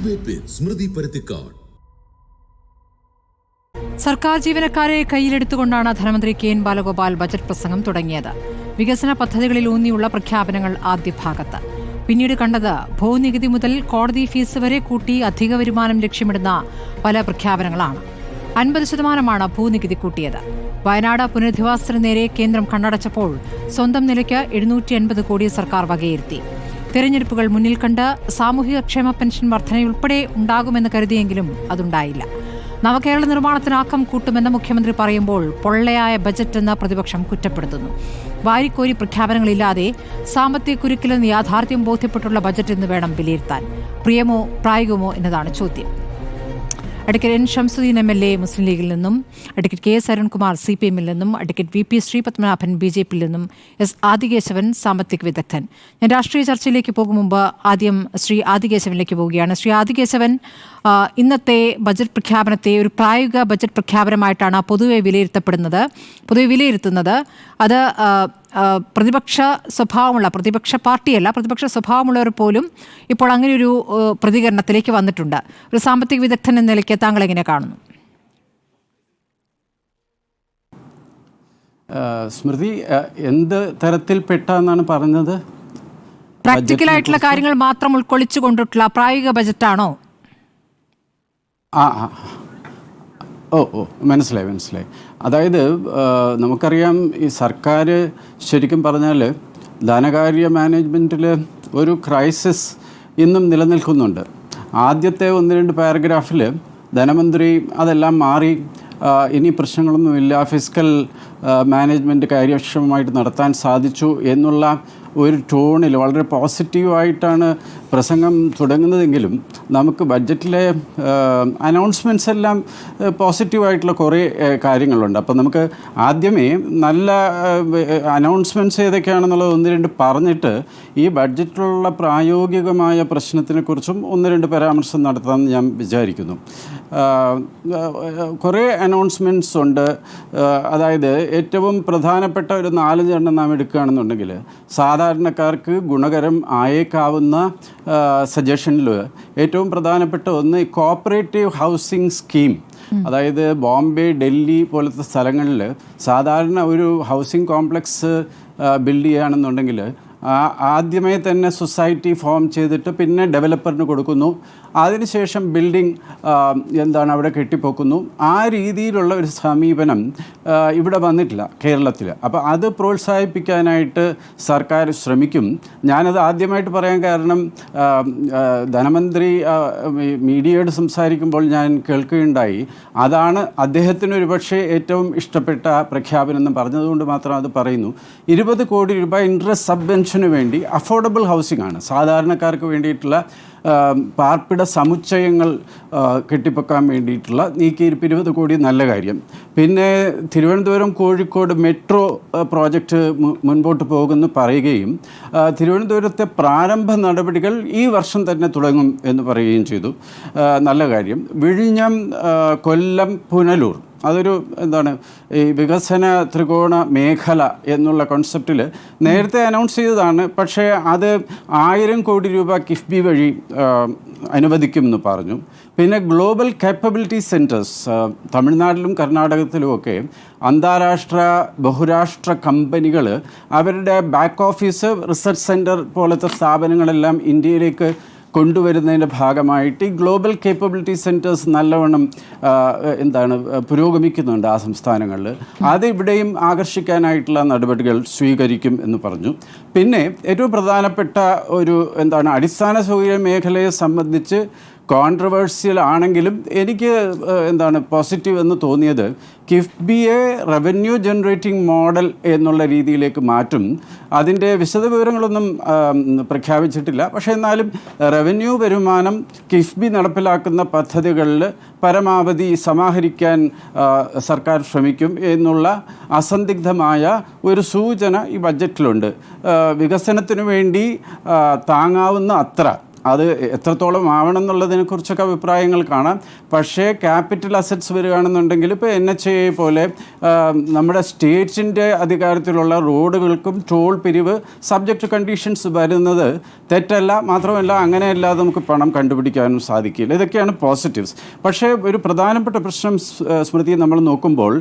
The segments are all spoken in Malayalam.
ഡിബേറ്റ് വിത്ത് സ്മൃതി പരുത്തിക്കാട്. സർക്കാർ ജീവനക്കാരെ കയ്യിലെടുത്തുകൊണ്ടാണ് ധനമന്ത്രി കെ.എൻ. ബാലഗോപാൽ ബജറ്റ് പ്രസംഗം തുടങ്ങിയത്. വികസന പദ്ധതികളിൽ ഊന്നിയുള്ള പ്രഖ്യാപനങ്ങൾ ആദ്യ ഭാഗത്ത്. പിന്നീട് കണ്ടത് ഭൂനികുതി മുതൽ കോടതി ഫീസ് വരെ കൂട്ടി അധിക വരുമാനം ലക്ഷ്യമിടുന്ന പല പ്രഖ്യാപനങ്ങളാണ്. 50% ഭൂനികുതി കൂട്ടിയത്. വയനാട് പുനരധിവാസത്തിന് നേരെ കേന്ദ്രം കണ്ണടച്ചപ്പോൾ സ്വന്തം നിലയ്ക്ക് 780 കോടി സർക്കാർ വകയിരുത്തി. തെരഞ്ഞെടുപ്പുകൾ മുന്നിൽ കണ്ട് സാമൂഹികക്ഷേമ പെൻഷൻ വർധനയുൾപ്പെടെ ഉണ്ടാകുമെന്ന് കരുതിയെങ്കിലും അതുണ്ടായില്ല. നവകേരള നിർമ്മാണത്തിന് ആക്കം കൂട്ടുമെന്ന് മുഖ്യമന്ത്രി പറയുമ്പോൾ പൊള്ളയായ ബജറ്റെന്ന് പ്രതിപക്ഷം കുറ്റപ്പെടുത്തുന്നു. വാരിക്കോരി പ്രഖ്യാപനങ്ങളില്ലാതെ സാമ്പത്തിക കുരുക്കിലെന്ന് യാഥാർത്ഥ്യം ബോധ്യപ്പെട്ടുള്ള ബജറ്റ് എന്ന് വേണം വിലയിരുത്താൻ. പ്രിയമോ പ്രായോഗികമോ എന്നതാണ് ചോദ്യം. അഡ്വക്കേറ്റ് എൻ ഷംസുദ്ദീൻ MLA മുസ്ലിം ലീഗിൽ നിന്നും, അഡ്വക്കേറ്റ് KS അരുൺകുമാർ CPM നിന്നും, അഡ്വക്കേറ്റ് VP ശ്രീപത്മനാഭൻ BJP നിന്നും, S ആദികേശവൻ സാമ്പത്തിക വിദഗ്ധൻ. ഞാൻ രാഷ്ട്രീയ ചർച്ചയിലേക്ക് പോകും മുമ്പ് ആദ്യം ശ്രീ ആദികേശവനിലേക്ക് പോവുകയാണ്. ശ്രീ ആദികേശവൻ, ഇന്നത്തെ ബജറ്റ് പ്രഖ്യാപനത്തെ ഒരു പ്രായോഗിക ബജറ്റ് പ്രഖ്യാപനമായിട്ടാണ് പൊതുവെ വിലയിരുത്തുന്നത്. അത് പ്രതിപക്ഷ സ്വഭാവമുള്ള, പ്രതിപക്ഷ പാർട്ടിയല്ല, പ്രതിപക്ഷ സ്വഭാവമുള്ളവർ പോലും ഇപ്പോൾ അങ്ങനെയൊരു പ്രതികരണത്തിലേക്ക് വന്നിട്ടുണ്ട്. ഒരു സാമ്പത്തിക വിദഗ്ധൻ എന്ന നിലയ്ക്ക് താങ്കൾ എങ്ങനെ കാണുന്നു? സ്മൃതി, എന്ത് തരത്തിൽപ്പെട്ടാന്നാണ് പറഞ്ഞത്? പ്രാക്ടിക്കലായിട്ടുള്ള കാര്യങ്ങൾ മാത്രം ഉൾക്കൊള്ളിച്ചുകൊണ്ടിട്ടുള്ള പ്രായോഗിക ബജറ്റാണോ? മനസ്സിലായി. അതായത് നമുക്കറിയാം, ഈ സർക്കാർ ശരിക്കും പറഞ്ഞാൽ ധനകാര്യ മാനേജ്മെൻറ്റിൽ ഒരു ക്രൈസിസ് ഇന്നും നിലനിൽക്കുന്നുണ്ട്. ആദ്യത്തെ 1-2 പാരഗ്രാഫിൽ ധനമന്ത്രി അതെല്ലാം മാറി, ഇനി പ്രശ്നങ്ങളൊന്നുമില്ല, ഫിസ്ക്കൽ മാനേജ്മെൻറ്റ് കാര്യക്ഷമമായിട്ട് നടത്താൻ സാധിച്ചു എന്നുള്ള ഒരു ടോണിൽ വളരെ പോസിറ്റീവായിട്ടാണ് പ്രസംഗം തുടങ്ങുന്നതെങ്കിലും നമുക്ക് ബഡ്ജറ്റിലെ അനൗൺസ്മെൻറ്റ്സ് എല്ലാം പോസിറ്റീവായിട്ടുള്ള കുറേ കാര്യങ്ങളുണ്ട്. അപ്പോൾ നമുക്ക് ആദ്യമേ നല്ല അനൗൺസ്മെൻറ്റ്സ് ഏതൊക്കെയാണെന്നുള്ളത് 1-2 പറഞ്ഞിട്ട് ഈ ബഡ്ജറ്റിലുള്ള പ്രായോഗികമായ പ്രശ്നത്തിനെക്കുറിച്ചും 1-2 പരാമർശം നടത്താമെന്ന് ഞാൻ വിചാരിക്കുന്നു. കുറേ അനൗൺസ്മെൻറ്റ്സ് ഉണ്ട്. അതായത് ഏറ്റവും പ്രധാനപ്പെട്ട ഒരു 4 എണ്ണം നാം എടുക്കുകയാണെന്നുണ്ടെങ്കിൽ സാധാരണക്കാർക്ക് ഗുണകരം ആയേക്കാവുന്ന സജഷനിൽ ഏറ്റവും പ്രധാനപ്പെട്ട ഒന്ന് കോപ്പറേറ്റീവ് ഹൗസിംഗ് സ്കീം. അതായത് ബോംബെ, ഡൽഹി പോലത്തെ സ്ഥലങ്ങളിൽ സാധാരണ ഒരു ഹൗസിംഗ് കോംപ്ലക്സ് ബിൽഡ് ചെയ്യുകയാണെന്നുണ്ടെങ്കിൽ ആദ്യമേ തന്നെ സൊസൈറ്റി ഫോം ചെയ്തിട്ട് പിന്നെ ഡെവലപ്പറിന് കൊടുക്കുന്നു, അതിനുശേഷം ബിൽഡിംഗ് അവിടെ കെട്ടിപ്പൊക്കുന്നു. ആ രീതിയിലുള്ള ഒരു സമീപനം ഇവിടെ വന്നിട്ടില്ല കേരളത്തിൽ. അപ്പോൾ അത് പ്രോത്സാഹിപ്പിക്കാനായിട്ട് സർക്കാർ ശ്രമിക്കും. ഞാനത് ആദ്യമായിട്ട് പറയാൻ കാരണം, ധനമന്ത്രി മീഡിയയോട് സംസാരിക്കുമ്പോൾ ഞാൻ കേൾക്കുകയുണ്ടായി, അതാണ് അദ്ദേഹത്തിന് ഒരുപക്ഷെ ഏറ്റവും ഇഷ്ടപ്പെട്ട പ്രഖ്യാപനം എന്ന് പറഞ്ഞതുകൊണ്ട് മാത്രം അത് പറയുന്നു. 20 കോടി രൂപ ഇൻട്രസ്റ്റ് സബ്വെൻഷന് വേണ്ടി അഫോർഡബിൾ ഹൗസിംഗ് ആണ്, സാധാരണക്കാർക്ക് വേണ്ടിയിട്ടുള്ള പാർപ്പിട സമുച്ചയങ്ങൾ കെട്ടിപ്പൊക്കാൻ വേണ്ടിയിട്ടുള്ള നീക്കിയിരിപ്പ് 20 കോടി, നല്ല കാര്യം. പിന്നെ തിരുവനന്തപുരം കോഴിക്കോട് മെട്രോ പ്രോജക്റ്റ് മുൻപോട്ട് പോകുമെന്ന് പറയുകയും തിരുവനന്തപുരത്തെ പ്രാരംഭ നടപടികൾ ഈ വർഷം തന്നെ തുടങ്ങും എന്ന് പറയുകയും ചെയ്തു, നല്ല കാര്യം. വിഴിഞ്ഞം, കൊല്ലം, പുനലൂർ, അതൊരു ഈ വികസന ത്രികോണ മേഖല എന്നുള്ള കോൺസെപ്റ്റിൽ നേരത്തെ അനൗൺസ് ചെയ്തതാണ്. പക്ഷേ അത് 1000 കോടി രൂപ കിഫ്ബി വഴി അനുവദിക്കുമെന്ന് പറഞ്ഞു. പിന്നെ ഗ്ലോബൽ കേപ്പബിലിറ്റി സെൻറ്റേഴ്സ് തമിഴ്നാട്ടിലും കർണാടകത്തിലുമൊക്കെ അന്താരാഷ്ട്ര ബഹുരാഷ്ട്ര കമ്പനികൾ അവരുടെ ബാക്ക് ഓഫീസ്, റിസർച്ച് സെൻറ്റർ പോലത്തെ സ്ഥാപനങ്ങളെല്ലാം ഇന്ത്യയിലേക്ക് കൊണ്ടുവരുന്നതിൻ്റെ ഭാഗമായിട്ട് ഈ ഗ്ലോബൽ കേപ്പബിലിറ്റി സെൻറ്റേഴ്സ് നല്ലവണ്ണം പുരോഗമിക്കുന്നുണ്ട് ആ സംസ്ഥാനങ്ങളിൽ. അത് ഇവിടെയും ആകർഷിക്കാനായിട്ടുള്ള നടപടികൾ സ്വീകരിക്കും എന്ന് പറഞ്ഞു. പിന്നെ ഏറ്റവും പ്രധാനപ്പെട്ട ഒരു അടിസ്ഥാന സൗകര്യ മേഖലയെ സംബന്ധിച്ച് കോൺട്രവേഴ്സ്യൽ ആണെങ്കിലും എനിക്ക് പോസിറ്റീവ് എന്ന് തോന്നിയത്, കിഫ്ബിയെ റവന്യൂ ജനറേറ്റിംഗ് മോഡൽ എന്നുള്ള രീതിയിലേക്ക് മാറ്റും. അതിൻ്റെ വിശദവിവരങ്ങളൊന്നും പ്രഖ്യാപിച്ചിട്ടില്ല. പക്ഷേ എന്നാലും റവന്യൂ വരുമാനം കിഫ്ബി നടപ്പിലാക്കുന്ന പദ്ധതികളിൽ പരമാവധി സമാഹരിക്കാൻ സർക്കാർ ശ്രമിക്കും എന്നുള്ള അസന്ദിഗ്ധമായ ഒരു സൂചന ഈ ബഡ്ജറ്റിലുണ്ട്. വികസനത്തിനു വേണ്ടി താങ്ങാവുന്ന അത്ര അത് എത്രത്തോളം ആവണം എന്നുള്ളതിനെക്കുറിച്ചൊക്കെ അഭിപ്രായങ്ങൾ കാണാം. പക്ഷേ ക്യാപിറ്റൽ അസറ്റ്സ് വരികയാണെന്നുണ്ടെങ്കിൽ ഇപ്പോൾ NHAI പോലെ നമ്മുടെ സ്റ്റേറ്റിൻ്റെ അധികാരത്തിലുള്ള റോഡുകൾക്കും ടോൾ പിരിവ് സബ്ജക്റ്റ് കണ്ടീഷൻസ് വരുന്നത് തെറ്റല്ല. മാത്രമല്ല അങ്ങനെയല്ലാതെ നമുക്ക് പണം കണ്ടുപിടിക്കാനും സാധിക്കില്ല. ഇതൊക്കെയാണ് പോസിറ്റീവ്സ്. പക്ഷേ ഒരു പ്രധാനപ്പെട്ട പ്രശ്നം സ്മൃതി നമ്മൾ നോക്കുമ്പോൾ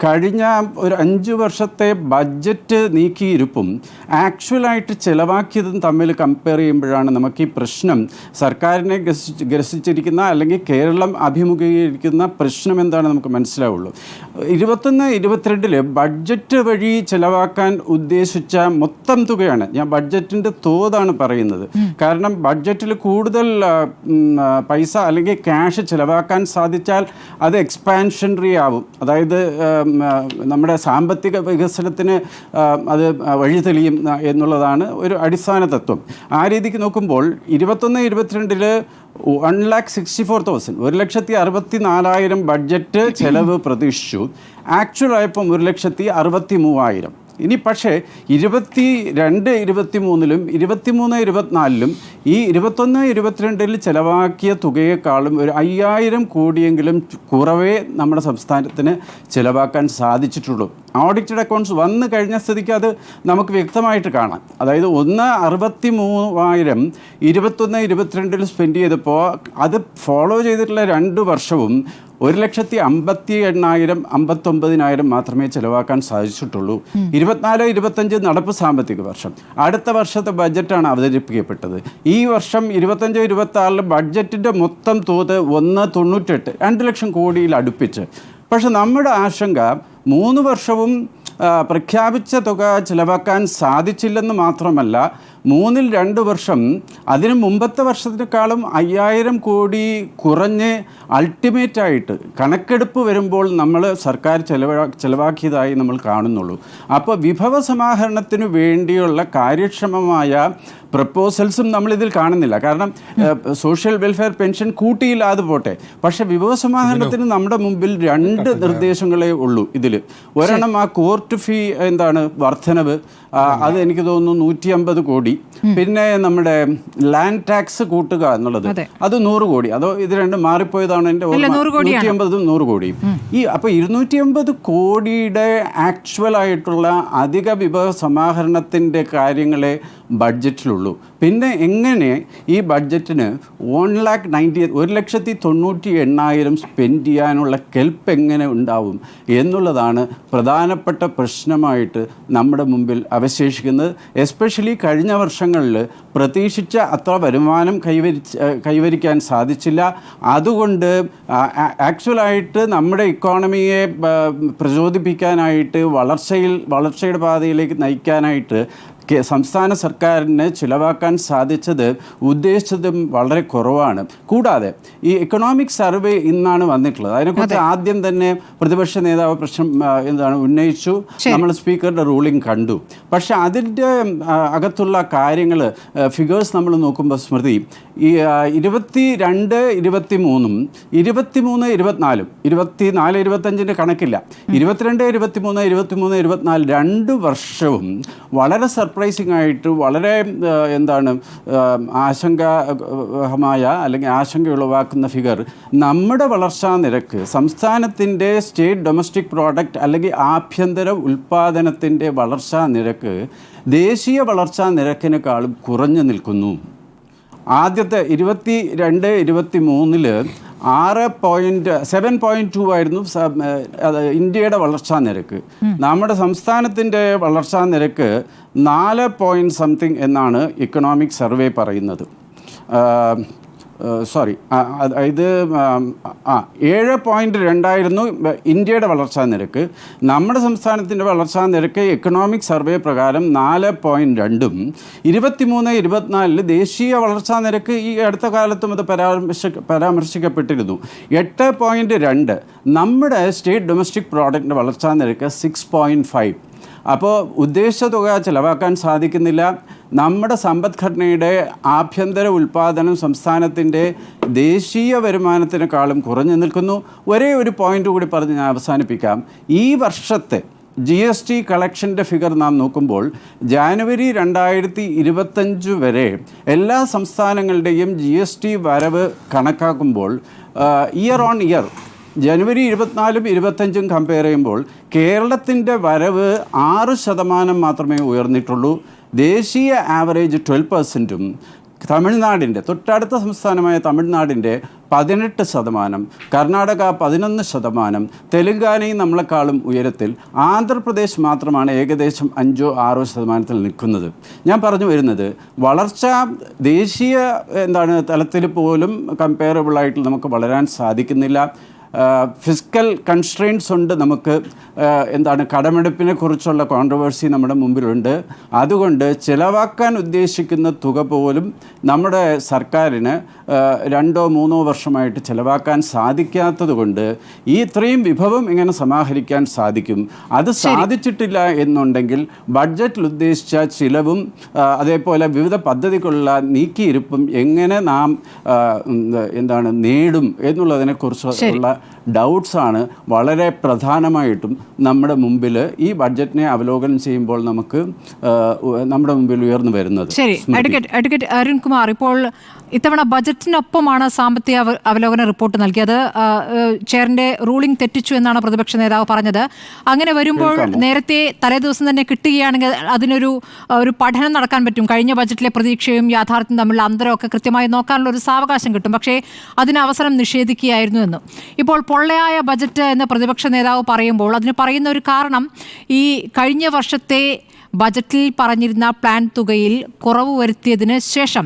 കഴിഞ്ഞ ഒരു 5 വർഷത്തെ ബഡ്ജറ്റ് നീക്കിയിരുപ്പും ആക്ച്വലായിട്ട് ചിലവാക്കിയതും തമ്മിൽ കമ്പയർ ചെയ്യുമ്പോഴാണ് നമുക്ക് ഈ പ്രശ്നം സർക്കാരിനെ ഗ്രസിച്ചിരിക്കുന്ന അല്ലെങ്കിൽ കേരളം അഭിമുഖീകരിക്കുന്ന പ്രശ്നം എന്താണ് നമുക്ക് മനസ്സിലാവുള്ളൂ. 21-22 ബഡ്ജറ്റ് വഴി ചിലവാക്കാൻ ഉദ്ദേശിച്ച മൊത്തം തുകയാണ്, ഞാൻ ബഡ്ജറ്റിൻ്റെ തോതാണ് പറയുന്നത്. കാരണം ബഡ്ജറ്റിൽ കൂടുതൽ പൈസ അല്ലെങ്കിൽ ക്യാഷ് ചിലവാക്കാൻ സാധിച്ചാൽ അത് എക്സ്പാൻഷനറി ആവും. അതായത് നമ്മുടെ സാമ്പത്തിക വികസനത്തിന് അത് വഴിതെളിയും എന്നുള്ളതാണ് ഒരു അടിസ്ഥാന തത്വം. ആ രീതിക്ക് നോക്കുമ്പോൾ 21-22 1,64,000 1,64,000 ബഡ്ജറ്റ് ചെലവ് പ്രതീക്ഷിച്ചു. ആക്ച്വൽ ആയപ്പം 1,63,000. ഇനി പക്ഷേ 22-23 23-24 ഈ 21-22 ചിലവാക്കിയ തുകയെക്കാളും ഒരു 5,000 കോടിയെങ്കിലും കുറവേ നമ്മുടെ സംസ്ഥാനത്തിന് ചിലവാക്കാൻ സാധിച്ചിട്ടുള്ളൂ. ഓഡിറ്റഡ് അക്കൗണ്ട്സ് വന്നു കഴിഞ്ഞ സ്ഥിതിക്ക് അത് നമുക്ക് വ്യക്തമായിട്ട് കാണാം. അതായത് 63,000 21-22 സ്പെൻഡ് ചെയ്തപ്പോൾ അത് ഫോളോ ചെയ്തിട്ടുള്ള 2 വർഷവും 1,58,000 59,000 മാത്രമേ ചിലവാക്കാൻ സാധിച്ചിട്ടുള്ളൂ. 24-25 നടപ്പ് സാമ്പത്തിക വർഷം, അടുത്ത വർഷത്തെ ബഡ്ജറ്റാണ് അവതരിപ്പിക്കപ്പെട്ടത്. ഈ വർഷം 25-26 ബഡ്ജറ്റിൻ്റെ മൊത്തം തോത് 198 2 ലക്ഷം കോടിയിൽ അടുപ്പിച്ച്. പക്ഷെ നമ്മുടെ ആശങ്ക 3 വർഷവും പ്രഖ്യാപിച്ച തുക ചിലവാക്കാൻ സാധിച്ചില്ലെന്ന് മാത്രമല്ല, 3-2 വർഷം അതിന് മുമ്പത്തെ വർഷത്തിനേക്കാളും 5,000 കോടി കുറഞ്ഞ് അൾട്ടിമേറ്റായിട്ട് കണക്കെടുപ്പ് വരുമ്പോൾ നമ്മൾ സർക്കാർ ചിലവാക്കിയതായി നമ്മൾ കാണുന്നുള്ളൂ. അപ്പോൾ വിഭവ സമാഹരണത്തിന് വേണ്ടിയുള്ള കാര്യക്ഷമമായ പ്രപ്പോസൽസും നമ്മളിതിൽ കാണുന്നില്ല. കാരണം സോഷ്യൽ വെൽഫെയർ പെൻഷൻ കൂട്ടിയില്ലാതെ പോട്ടെ, പക്ഷേ വിഭവ സമാഹരണത്തിന് നമ്മുടെ മുമ്പിൽ 2 നിർദ്ദേശങ്ങളേ ഉള്ളൂ ഇതിൽ. ഒരെണ്ണം ആ കോർട്ട് ഫീ വർധനവ്, അത് എനിക്ക് തോന്നുന്നു 150 കോടി. പിന്നെ നമ്മുടെ ലാൻഡ് ടാക്സ് കൂട്ടുക എന്നുള്ളത് അത് 100 കോടി. അതോ ഇത് രണ്ടും മാറിപ്പോയതാണ് എൻ്റെ 150-ഉം 100 കോടിയും. അപ്പോൾ 250 കോടിയുടെ ആക്ച്വൽ ആയിട്ടുള്ള അധിക വിഭവ സമാഹരണത്തിൻ്റെ കാര്യങ്ങളെ ബഡ്ജറ്റിലുള്ളൂ. പിന്നെ എങ്ങനെ ഈ ബഡ്ജറ്റിന് 1,90,000 സ്പെൻഡ് ചെയ്യാനുള്ള കെൽപ്പ് എങ്ങനെ ഉണ്ടാവും എന്നുള്ളതാണ് പ്രധാനപ്പെട്ട പ്രശ്നമായിട്ട് നമ്മുടെ മുമ്പിൽ അവശേഷിക്കുന്നത്. എസ്പെഷ്യലി കഴിഞ്ഞ വർഷങ്ങളിൽ പ്രതീക്ഷിച്ച അത്ര വരുമാനം കൈവരിക്കാൻ സാധിച്ചില്ല. അതുകൊണ്ട് ആക്ച്വലായിട്ട് നമ്മുടെ ഇക്കോണമിയെ പ്രചോദിപ്പിക്കാനായിട്ട് വളർച്ചയുടെ പാതയിലേക്ക് നയിക്കാനായിട്ട് സംസ്ഥാന സർക്കാരിന് ചിലവാക്കാൻ സാധിച്ചത് ഉദ്ദേശിച്ചതും വളരെ കുറവാണ്. കൂടാതെ ഈ എക്കണോമിക് സർവേ ഇന്നാണ് വന്നിട്ടുള്ളത്. അതിനെക്കുറിച്ച് ആദ്യം തന്നെ പ്രതിപക്ഷ നേതാവ് പ്രശ്നം ഉന്നയിച്ചു. നമ്മൾ സ്പീക്കറുടെ റൂളിംഗ് കണ്ടു. പക്ഷെ അതിൻ്റെ അകത്തുള്ള കാര്യങ്ങൾ ഫിഗേഴ്സ് നമ്മൾ നോക്കുമ്പോൾ സ്മൃതി, ഈ 22-23 23-24 24-25 കണക്കില്ല, 22-23 2 വർഷവും വളരെ സർപ്രൈസിംഗ് ആയിട്ട് വളരെ ആശങ്കമായ അല്ലെങ്കിൽ ആശങ്ക ഉളവാക്കുന്ന ഫിഗർ, നമ്മുടെ വളർച്ചാ നിരക്ക് സംസ്ഥാനത്തിൻ്റെ സ്റ്റേറ്റ് ഡൊമസ്റ്റിക് പ്രോഡക്റ്റ് അല്ലെങ്കിൽ ആഭ്യന്തര ഉൽപ്പാദനത്തിൻ്റെ വളർച്ചാ നിരക്ക് ദേശീയ വളർച്ചാ നിരക്കിനേക്കാളും കുറഞ്ഞു നിൽക്കുന്നു. ആദ്യത്തെ 22-23 7.2 ആയിരുന്നു ഇന്ത്യയുടെ വളർച്ചാ നിരക്ക്. നമ്മുടെ സംസ്ഥാനത്തിൻ്റെ വളർച്ചാ നിരക്ക് 4 എന്നാണ് ഇക്കണോമിക് സർവേ പറയുന്നത്. ഇത് 7.2 ആയിരുന്നു ഇന്ത്യയുടെ വളർച്ചാ നിരക്ക്. നമ്മുടെ സംസ്ഥാനത്തിൻ്റെ വളർച്ചാ നിരക്ക് എക്കണോമിക് സർവേ പ്രകാരം 4.2ഉം 23-24 ദേശീയ വളർച്ചാ നിരക്ക് ഈ അടുത്ത കാലത്തും അത് പരാമർശിക്കപ്പെട്ടിരുന്നു 8.2. നമ്മുടെ സ്റ്റേറ്റ് ഡൊമസ്റ്റിക് പ്രോഡക്റ്റിൻ്റെ വളർച്ചാ നിരക്ക് 6.5. അപ്പോൾ ഉദ്ദേശിച്ച തുക ചിലവാക്കാൻ സാധിക്കുന്നില്ല. നമ്മുടെ സമ്പദ്ഘടനയുടെ ആഭ്യന്തര ഉൽപ്പാദനം സംസ്ഥാനത്തിൻ്റെ ദേശീയ വരുമാനത്തിനേക്കാളും കുറഞ്ഞു നിൽക്കുന്നു. ഒരേ ഒരു പോയിൻ്റ് കൂടി പറഞ്ഞ് ഞാൻ അവസാനിപ്പിക്കാം. ഈ വർഷത്തെ GST കളക്ഷൻ്റെ ഫിഗർ നാം നോക്കുമ്പോൾ ജാനുവരി 2025 വരെ എല്ലാ സംസ്ഥാനങ്ങളുടെയും GST വരവ് കണക്കാക്കുമ്പോൾ year on year January 24-25 compare ചെയ്യുമ്പോൾ കേരളത്തിൻ്റെ വരവ് 6% മാത്രമേ ഉയർന്നിട്ടുള്ളൂ. ദേശീയ ആവറേജ് 12%-ഉം തമിഴ്നാടിൻ്റെ തൊട്ടടുത്ത സംസ്ഥാനമായ തമിഴ്നാടിൻ്റെ 18%, കർണാടക 11%, തെലുങ്കാനയും നമ്മളെക്കാളും ഉയരത്തിൽ, ആന്ധ്രാപ്രദേശ് മാത്രമാണ് ഏകദേശം 5-6% നിൽക്കുന്നത്. ഞാൻ പറഞ്ഞു വരുന്നത് വളർച്ച ദേശീയ തലത്തിൽ പോലും കമ്പയറബിളായിട്ട് നമുക്ക് വളരാൻ സാധിക്കുന്നില്ല. ഫിസിക്കൽ കൺസ്ട്രെയിൻസ് ഉണ്ട്. നമുക്ക് കടമെടുപ്പിനെ കുറിച്ചുള്ള കോൺട്രവേഴ്സി നമ്മുടെ മുമ്പിലുണ്ട്. അതുകൊണ്ട് ചിലവാക്കാൻ ഉദ്ദേശിക്കുന്ന തുക പോലും നമ്മുടെ സർക്കാരിന് 2-3 വർഷമായിട്ട് ചിലവാക്കാൻ സാധിക്കാത്തത് കൊണ്ട് ഈ ഇത്രയും വിഭവം ഇങ്ങനെ സമാഹരിക്കാൻ സാധിക്കും. അത് സാധിച്ചിട്ടില്ല എന്നുണ്ടെങ്കിൽ ബഡ്ജറ്റിൽ ഉദ്ദേശിച്ച ചിലവും അതേപോലെ വിവിധ പദ്ധതികളുള്ള നീക്കിയിരിപ്പും എങ്ങനെ നാം നേടും എന്നുള്ളതിനെക്കുറിച്ചുള്ള ഡൗട്ട്സാണ് വളരെ പ്രധാനമായിട്ടും നമ്മുടെ മുമ്പിൽ ഈ ബഡ്ജറ്റിനെ അവലോകനം ചെയ്യുമ്പോൾ നമ്മുടെ മുമ്പിൽ ഉയർന്നു വരുന്നത്. ശരി, അഡ്വക്കേറ്റ് അരുൺകുമാർ, ഇപ്പോൾ ഇത്തവണ ബജറ്റിനൊപ്പമാണ് സാമ്പത്തിക അവലോകന റിപ്പോർട്ട് നൽകിയത്. ചെയറിന്റെ റൂളിംഗ് തെറ്റിച്ചു എന്നാണ് പ്രതിപക്ഷ നേതാവ് പറഞ്ഞത്. അങ്ങനെ വരുമ്പോൾ നേരത്തെ തലേദിവസം തന്നെ കിട്ടുകയാണെങ്കിൽ അതിനൊരു പഠനം നടക്കാൻ പറ്റും. കഴിഞ്ഞ ബജറ്റിലെ പ്രതീക്ഷയും യാഥാർത്ഥ്യം തമ്മിലുള്ള അന്തരമൊക്കെ കൃത്യമായി നോക്കാനുള്ള ഒരു സാവകാശം കിട്ടും. പക്ഷേ അതിന് അവസരം നിഷേധിക്കുകയായിരുന്നു എന്നും. ഇപ്പോൾ പൊള്ളയായ ബജറ്റ് എന്ന് പ്രതിപക്ഷ നേതാവ് പറയുമ്പോൾ അതിന് പറയുന്ന ഒരു കാരണം ഈ കഴിഞ്ഞ വർഷത്തെ ബജറ്റിൽ പറഞ്ഞിരുന്ന പ്ലാൻ തുകയിൽ കുറവ് വരുത്തിയതിന് ശേഷം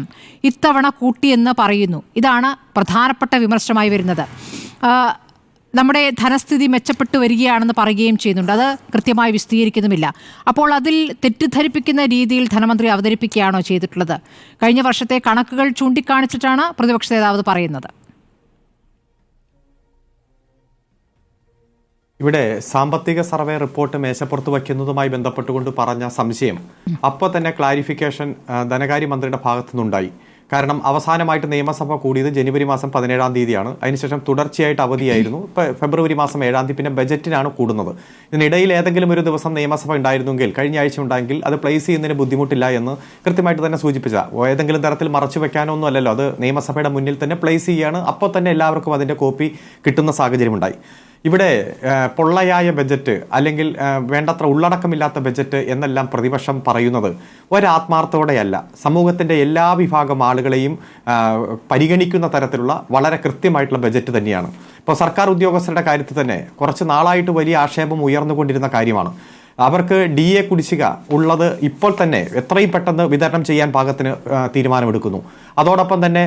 ഇത്തവണ കൂട്ടിയെന്ന് പറയുന്നു. ഇതാണ് പ്രധാനപ്പെട്ട വിമർശനമായി വരുന്നത്. നമ്മുടെ ധനസ്ഥിതി മെച്ചപ്പെട്ടു വരികയാണെന്ന് പറയുകയും ചെയ്യുന്നുണ്ട്. അത് കൃത്യമായി വിശദീകരിക്കുന്നുമില്ല. അപ്പോൾ അതിൽ തെറ്റിദ്ധരിപ്പിക്കുന്ന രീതിയിൽ ധനമന്ത്രി അവതരിപ്പിക്കുകയാണോ ചെയ്തിട്ടുള്ളത്? കഴിഞ്ഞ വർഷത്തെ കണക്കുകൾ ചൂണ്ടിക്കാണിച്ചിട്ടാണ് പ്രതിപക്ഷ നേതാവ് പറയുന്നത്. ഇവിടെ സാമ്പത്തിക സർവേ റിപ്പോർട്ട് മേശപ്പുറത്ത് വയ്ക്കുന്നതുമായി ബന്ധപ്പെട്ടുകൊണ്ട് പറഞ്ഞ സംശയം അപ്പോൾ തന്നെ ക്ലാരിഫിക്കേഷൻ ധനകാര്യമന്ത്രിയുടെ ഭാഗത്തു നിന്നുണ്ടായി. കാരണം അവസാനമായിട്ട് നിയമസഭ കൂടിയത് ജനുവരി മാസം 17-ാം തീയതിയാണ്. അതിനുശേഷം തുടർച്ചയായിട്ട് അവധിയായിരുന്നു. ഇപ്പോൾ ഫെബ്രുവരി മാസം 7-ാം തീയതി പിന്നെ ബജറ്റിനാണ് കൂടുന്നത്. ഇതിനിടയിൽ ഏതെങ്കിലും ഒരു ദിവസം നിയമസഭ ഉണ്ടായിരുന്നെങ്കിൽ, കഴിഞ്ഞ ആഴ്ച ഉണ്ടായെങ്കിൽ അത് പ്ലേസ് ചെയ്യുന്നതിന് ബുദ്ധിമുട്ടില്ല എന്ന് കൃത്യമായിട്ട് തന്നെ സൂചിപ്പിച്ച, ഏതെങ്കിലും തരത്തിൽ മറച്ചു വെക്കാനൊന്നും അല്ലല്ലോ, അത് നിയമസഭയുടെ മുന്നിൽ തന്നെ പ്ലേസ് ചെയ്യുകയാണ്. അപ്പോൾ തന്നെ എല്ലാവർക്കും അതിൻ്റെ കോപ്പി കിട്ടുന്ന സാഹചര്യമുണ്ടായി. ഇവിടെ പൊള്ളയായ ബജറ്റ് അല്ലെങ്കിൽ വേണ്ടത്ര ഉള്ളടക്കമില്ലാത്ത ബജറ്റ് എന്നെല്ലാം പ്രതിപക്ഷം പറയുന്നത് ഒരാത്മാർത്ഥതയോടെയല്ല, സമൂഹത്തിൻ്റെ എല്ലാ വിഭാഗം ആളുകളെയും പരിഗണിക്കുന്ന തരത്തിലുള്ള വളരെ കൃത്യമായിട്ടുള്ള ബജറ്റ് തന്നെയാണ്. ഇപ്പോൾ സർക്കാർ ഉദ്യോഗസ്ഥരുടെ കാര്യത്തിൽ തന്നെ കുറച്ച് നാളായിട്ട് വലിയ ആക്ഷേപം ഉയർന്നുകൊണ്ടിരുന്ന കാര്യമാണ്. അവർക്ക് DA കുടിശ്ശിക ഉള്ളത് ഇപ്പോൾ തന്നെ എത്രയും പെട്ടെന്ന് വിതരണം ചെയ്യാൻ പാകത്തിന് തീരുമാനമെടുക്കുന്നു. അതോടൊപ്പം തന്നെ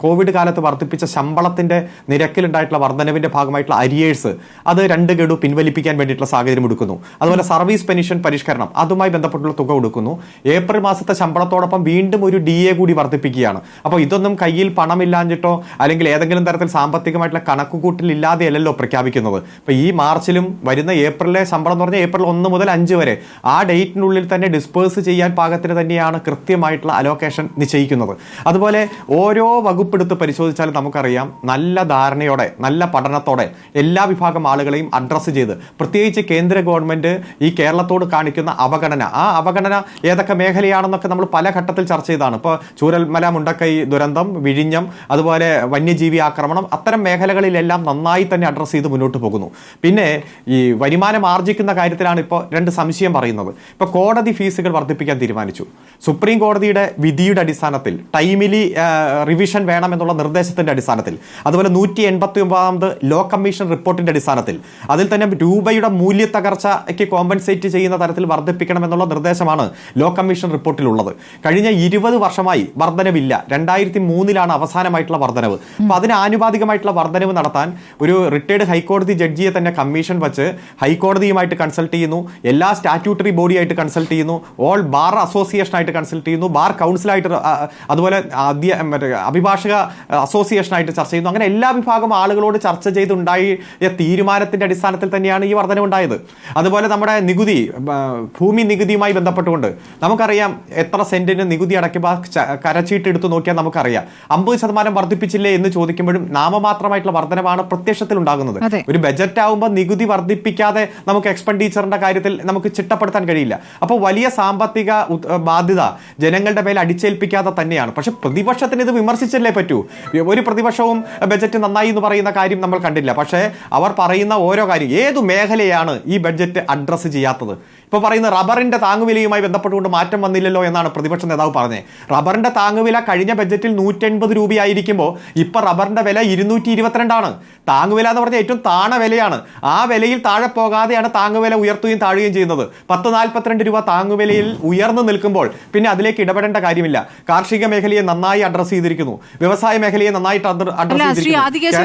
കോവിഡ് കാലത്ത് വർദ്ധിപ്പിച്ച ശമ്പളത്തിൻ്റെ നിരക്കിലുണ്ടായിട്ടുള്ള വർധനവിൻ്റെ ഭാഗമായിട്ടുള്ള അരിയേഴ്സ് അത് 2 ഗഡു പിൻവലിപ്പിക്കാൻ വേണ്ടിയിട്ടുള്ള സാഹചര്യം എടുക്കുന്നു. അതുപോലെ സർവീസ് പെൻഷൻ പരിഷ്കരണം, അതുമായി ബന്ധപ്പെട്ടുള്ള തുക കൊടുക്കുന്നു. ഏപ്രിൽ മാസത്തെ ശമ്പളത്തോടൊപ്പം വീണ്ടും ഒരു DA കൂടി വർദ്ധിപ്പിക്കുകയാണ്. അപ്പോൾ ഇതൊന്നും കയ്യിൽ പണമില്ലാഞ്ഞിട്ടോ അല്ലെങ്കിൽ ഏതെങ്കിലും തരത്തിൽ സാമ്പത്തികമായിട്ടുള്ള കണക്കുകൂട്ടലില്ലാതെയല്ലല്ലോ പ്രഖ്യാപിക്കുന്നത്. ഇപ്പോൾ ഈ മാർച്ചിലും വരുന്ന ഏപ്രിലെ ശമ്പളം എന്ന് പറഞ്ഞാൽ ഏപ്രിൽ 1 മുതൽ 5 വരെ ആ ഡേറ്റിനുള്ളിൽ തന്നെ ഡിസ്പേഴ്സ് ചെയ്യാൻ പാകത്തിന് തന്നെയാണ് കൃത്യമായിട്ടുള്ള അലോക്കേഷൻ നിശ്ചയിക്കുന്നത്. അതുപോലെ ഓരോ വകുപ്പെടുത്ത് പരിശോധിച്ചാലും നമുക്കറിയാം നല്ല ധാരണയോടെ നല്ല പഠനത്തോടെ എല്ലാ വിഭാഗം ആളുകളെയും അഡ്രസ്സ് ചെയ്ത്, പ്രത്യേകിച്ച് കേന്ദ്ര ഗവൺമെന്റ് ഈ കേരളത്തോട് കാണിക്കുന്ന അവഗണന, ആ അവഗണന ഏതൊക്കെ മേഖലയാണെന്നൊക്കെ നമ്മൾ പല ഘട്ടത്തിൽ ചർച്ച ചെയ്താണ്. ഇപ്പോൾ ചൂരൽമല മുണ്ടക്കൈ ദുരന്തം, വിഴിഞ്ഞം, അതുപോലെ വന്യജീവി ആക്രമണം, അത്തരം മേഖലകളിലെല്ലാം നന്നായി തന്നെ അഡ്രസ്സ് ചെയ്ത് മുന്നോട്ട് പോകുന്നു. പിന്നെ ഈ വരുമാനം ആർജിക്കുന്ന കാര്യത്തിലാണ് ഇപ്പോൾ 2 സംശയം പറയുന്നത്. ഇപ്പോൾ കോടതി ഫീസുകൾ വർദ്ധിപ്പിക്കാൻ തീരുമാനിച്ചു. സുപ്രീം കോടതിയുടെ വിധിയുടെ അടിസ്ഥാനത്തിൽ ടൈമിലി റിവിഷൻ വേണമെന്നുള്ള നിർദ്ദേശത്തിന്റെ അടിസ്ഥാനത്തിൽ, അതുപോലെ 189ാമത് ലോ കമ്മീഷൻ റിപ്പോർട്ടിന്റെ അടിസ്ഥാനത്തിൽ, അതിൽ തന്നെ രൂപയുടെ മൂല്യത്തകർച്ചയ്ക്ക് കോമ്പൻസേറ്റ് ചെയ്യുന്ന തരത്തിൽ വർദ്ധിപ്പിക്കണമെന്നുള്ള നിർദ്ദേശമാണ് ലോ കമ്മീഷൻ റിപ്പോർട്ടിലുള്ളത്. കഴിഞ്ഞ 20 വർഷമായി വർധനവില്ല. 2003-ലാണ് അവസാനമായിട്ടുള്ള വർധനവ്. അപ്പോൾ അതിന് ആനുപാതികമായിട്ടുള്ള വർധനവ് നടത്താൻ ഒരു റിട്ടയർഡ് ഹൈക്കോടതി ജഡ്ജിയെ തന്നെ കമ്മീഷൻ വച്ച് ഹൈക്കോടതിയുമായിട്ട് കൺസൾട്ട് ചെയ്യുന്നു, എല്ലാ സ്റ്റാറ്റ്യൂട്ടറി ബോഡിയായിട്ട് കൺസൾട്ട് ചെയ്യുന്നു, ഓൾ ബാർ അസോസിയേഷനായിട്ട് കൺസൾട്ട് ചെയ്യുന്നു, ബാർ കൗൺസിലായിട്ട് അതുപോലെ അഭിഭാഷക അസോസിയേഷനായിട്ട് ചർച്ച ചെയ്യുന്നു. അങ്ങനെ എല്ലാ വിഭാഗം ആളുകളോട് ചർച്ച ചെയ്തുണ്ടായ തീരുമാനത്തിന്റെ അടിസ്ഥാനത്തിൽ തന്നെയാണ് ഈ വർധനവുണ്ടായത്. അതുപോലെ നമ്മുടെ നികുതി, ഭൂമി നികുതിയുമായി ബന്ധപ്പെട്ടുകൊണ്ട് നമുക്കറിയാം എത്ര സെന്റിന് നികുതി അടയ്ക്കുമ്പോൾ കരച്ചീട്ട് എടുത്തു നോക്കിയാൽ നമുക്കറിയാം 50% വർദ്ധിപ്പിച്ചില്ലേ എന്ന് ചോദിക്കുമ്പോഴും നാമമാത്രമായിട്ടുള്ള വർധനവാണ് പ്രത്യക്ഷത്തിൽ ഉണ്ടാകുന്നത്. ഒരു ബജറ്റ് ആവുമ്പോൾ നികുതി വർദ്ധിപ്പിക്കാതെ നമുക്ക് എക്സ്പെൻഡിച്ചറിന്റെ കാര്യത്തിൽ നമുക്ക് ചിട്ടപ്പെടുത്താൻ കഴിയില്ല. അപ്പോൾ വലിയ സാമ്പത്തിക ബാധ്യത ജനങ്ങളുടെ മേൽ അടിച്ചേൽപ്പിക്കാതെ തന്നെയാണ്. പക്ഷെ പ്രതിപക്ഷത്തിന് ഇത് വിമർശിച്ചല്ലേ പറ്റൂ. ഒരു പ്രതിപക്ഷവും ബജറ്റ് നന്നായി എന്ന് പറയുന്ന കാര്യം നമ്മൾ കണ്ടില്ല. പക്ഷേ അവർ പറയുന്ന ഓരോ കാര്യം, ഏതു മേഖലയാണ് ഈ ബഡ്ജറ്റ് അഡ്രസ്സ് ചെയ്യാത്തത്? ഇപ്പോൾ പറയുന്ന റബ്ബറിന്റെ താങ്ങുവിലയുമായി ബന്ധപ്പെട്ടുകൊണ്ട് മാറ്റം വന്നില്ലല്ലോ എന്നാണ് പ്രതിപക്ഷ നേതാവ് പറഞ്ഞത്. റബ്ബറിന്റെ താങ്ങുവില കഴിഞ്ഞ ബജറ്റിൽ 180 രൂപയായിരിക്കുമ്പോൾ ഇപ്പൊ റബ്ബറിന്റെ വില 222 താങ്ങുവില എന്ന് പറഞ്ഞാൽ ഏറ്റവും താണ വിലയാണ്. ആ വിലയിൽ താഴെ പോകാതെയാണ് താങ്ങുവില ഉയർത്തുകയും താഴുകയും ചെയ്യുന്നത്. 1042 രൂപ താങ്ങുവിലയിൽ ഉയർന്നു നിൽക്കുമ്പോൾ പിന്നെ അതിലേക്ക് ഇടപെടേണ്ട കാര്യമില്ല. കാർഷിക മേഖലയെ നന്നായി അഡ്രസ് ചെയ്തിരിക്കുന്നു, വ്യവസായ മേഖലയെ നന്നായിട്ട് അഡ്രസ് ചെയ്തിരിക്കുന്നു.